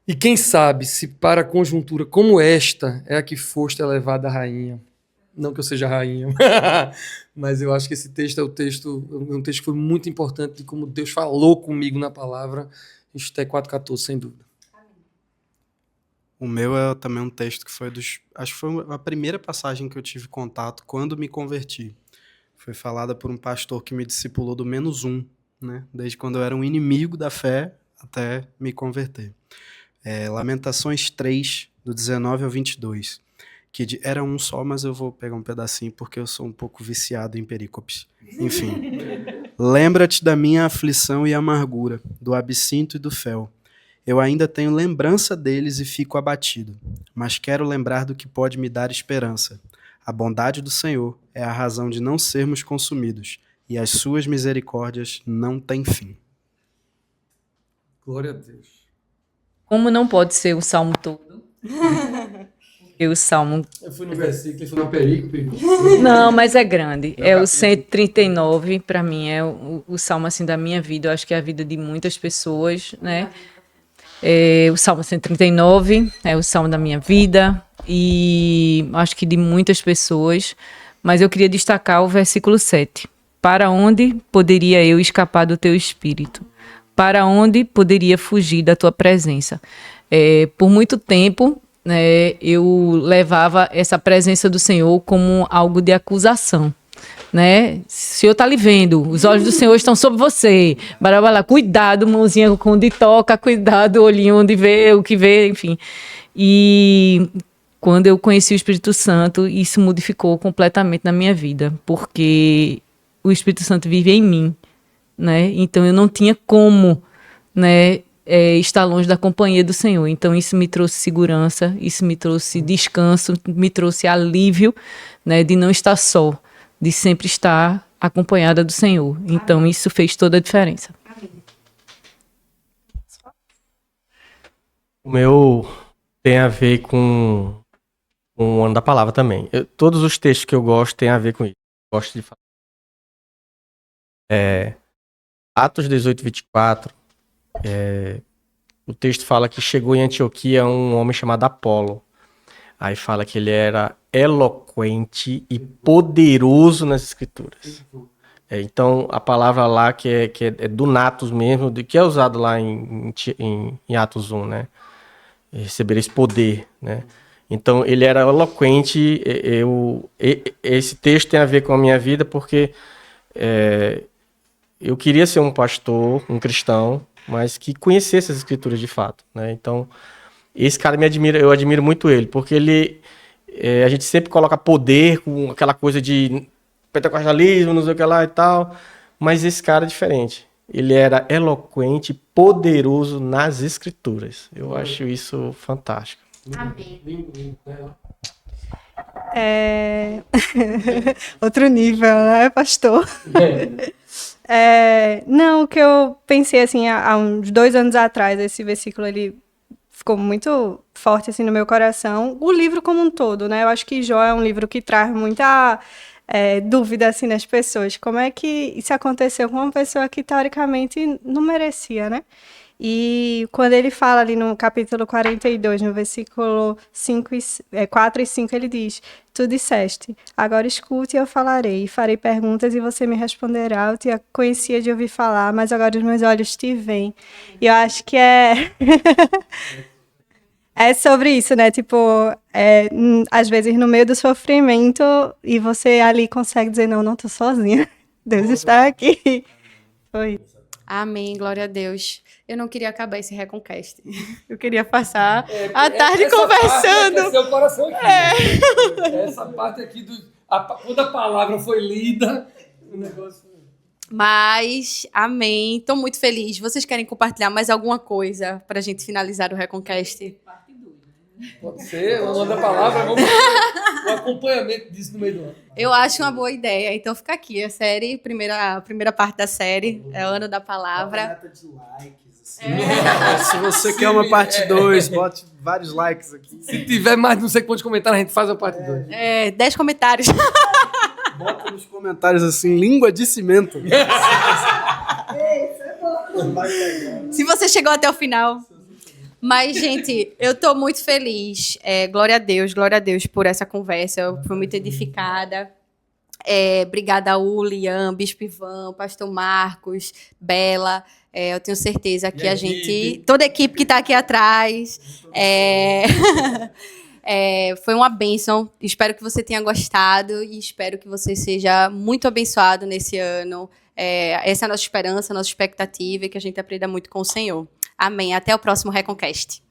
E quem sabe se para conjuntura como esta é a que foste elevada a rainha. Não que eu seja rainha, mas eu acho que esse texto é um texto que foi muito importante de como Deus falou comigo na palavra. Esté 4,14, sem dúvida. O meu é também um texto que foi acho que foi a primeira passagem que eu tive contato quando me converti. Foi falada por um pastor que me discipulou do -1, né? Desde quando eu era um inimigo da fé até me converter. Lamentações 3, do 19 ao 22. Era um só, mas eu vou pegar um pedacinho porque eu sou um pouco viciado em perícopes. Enfim. Lembra-te da minha aflição e amargura, do absinto e do fel. Eu ainda tenho lembrança deles e fico abatido, mas quero lembrar do que pode me dar esperança. A bondade do Senhor é a razão de não sermos consumidos, e as suas misericórdias não têm fim. Glória a Deus. Como não pode ser o salmo todo? Porque o salmo. Eu fui no versículo, eu fui no perícope. Não, mas é grande. É o 139, para mim, é o salmo assim, da minha vida. Eu acho que é a vida de muitas pessoas, né? O salmo 139 é o salmo da minha vida e acho que de muitas pessoas. Mas eu queria destacar o versículo 7. Para onde poderia eu escapar do teu espírito? Para onde poderia fugir da tua presença? Por muito tempo, né, eu levava essa presença do Senhor como algo de acusação. Né? O Senhor está lhe vendo, os olhos do Senhor estão sobre você. Barabala, cuidado, mãozinha onde toca, cuidado, olhinho onde vê, o que vê, enfim. E quando eu conheci o Espírito Santo, isso modificou completamente na minha vida, porque o Espírito Santo vive em mim, né? Então eu não tinha como, né, estar longe da companhia do Senhor. Então isso me trouxe segurança, isso me trouxe descanso, me trouxe alívio, né, de não estar só, de sempre estar acompanhada do Senhor. Então isso fez toda a diferença. O meu tem a ver com o ano da palavra também. Todos os textos que eu gosto têm a ver com isso. Gosto de falar. Atos 18, 24. O texto fala que chegou em Antioquia um homem chamado Apolo. Aí fala que ele era eloquente e poderoso nas escrituras. Então, a palavra lá que é do natos mesmo, que é usado lá em Atos 1, né? Receber esse poder, né? Então, ele era eloquente. Esse texto tem a ver com a minha vida porque eu queria ser um pastor, um cristão, mas que conhecesse as escrituras de fato, né? Então, esse cara me admira, eu admiro muito ele, porque a gente sempre coloca poder com aquela coisa de pentecostalismo, não sei o que lá e tal, mas esse cara é diferente. Ele era eloquente, poderoso nas escrituras. Eu acho isso fantástico. Amém. Outro nível, né, pastor? Não, o que eu pensei, assim, há uns 2 anos atrás, esse versículo, ele ficou muito forte, assim, no meu coração. O livro como um todo, né? Eu acho que Jó é um livro que traz muita dúvida, assim, nas pessoas. Como é que isso aconteceu com uma pessoa que, teoricamente, não merecia, né? E quando ele fala ali no capítulo 42, no versículo 4 e 5, ele diz: Tu disseste, agora escute e eu falarei, farei perguntas e você me responderá. Eu te conhecia de ouvir falar, mas agora os meus olhos te veem. E eu acho que é sobre isso, né? Tipo, às vezes no meio do sofrimento, e você ali consegue dizer: não tô sozinha, Deus está aqui. Foi. Amém, glória a Deus. Eu não queria acabar esse Reconquest. Eu queria passar a tarde conversando. Parte seu coração aqui. Essa parte aqui, quando a palavra foi lida, o negócio... Mas, amém. Estou muito feliz. Vocês querem compartilhar mais alguma coisa para a gente finalizar o Reconquest? Pode ser, o ano da palavra, vamos fazer um acompanhamento disso no meio do ano. Eu acho uma boa ideia. Então fica aqui a série, a primeira parte da série, é o ano da palavra. De likes, assim. Se você quer uma parte 2, bote vários likes aqui. Se tiver mais não sei quantos comentários, a gente faz a parte 2. 10 comentários. Bota nos comentários assim, língua de cimento. Se você chegou até o final. Mas, gente, eu estou muito feliz. Glória a Deus por essa conversa. Eu fui muito edificada. Obrigada a Liam, Bispo Ivan, Pastor Marcos, Bela. Eu tenho certeza que a gente... Toda a equipe que está aqui atrás... foi uma bênção. Espero que você tenha gostado e espero que você seja muito abençoado nesse ano. Essa é a nossa esperança, a nossa expectativa e que a gente aprenda muito com o Senhor. Amém. Até o próximo Reconquest.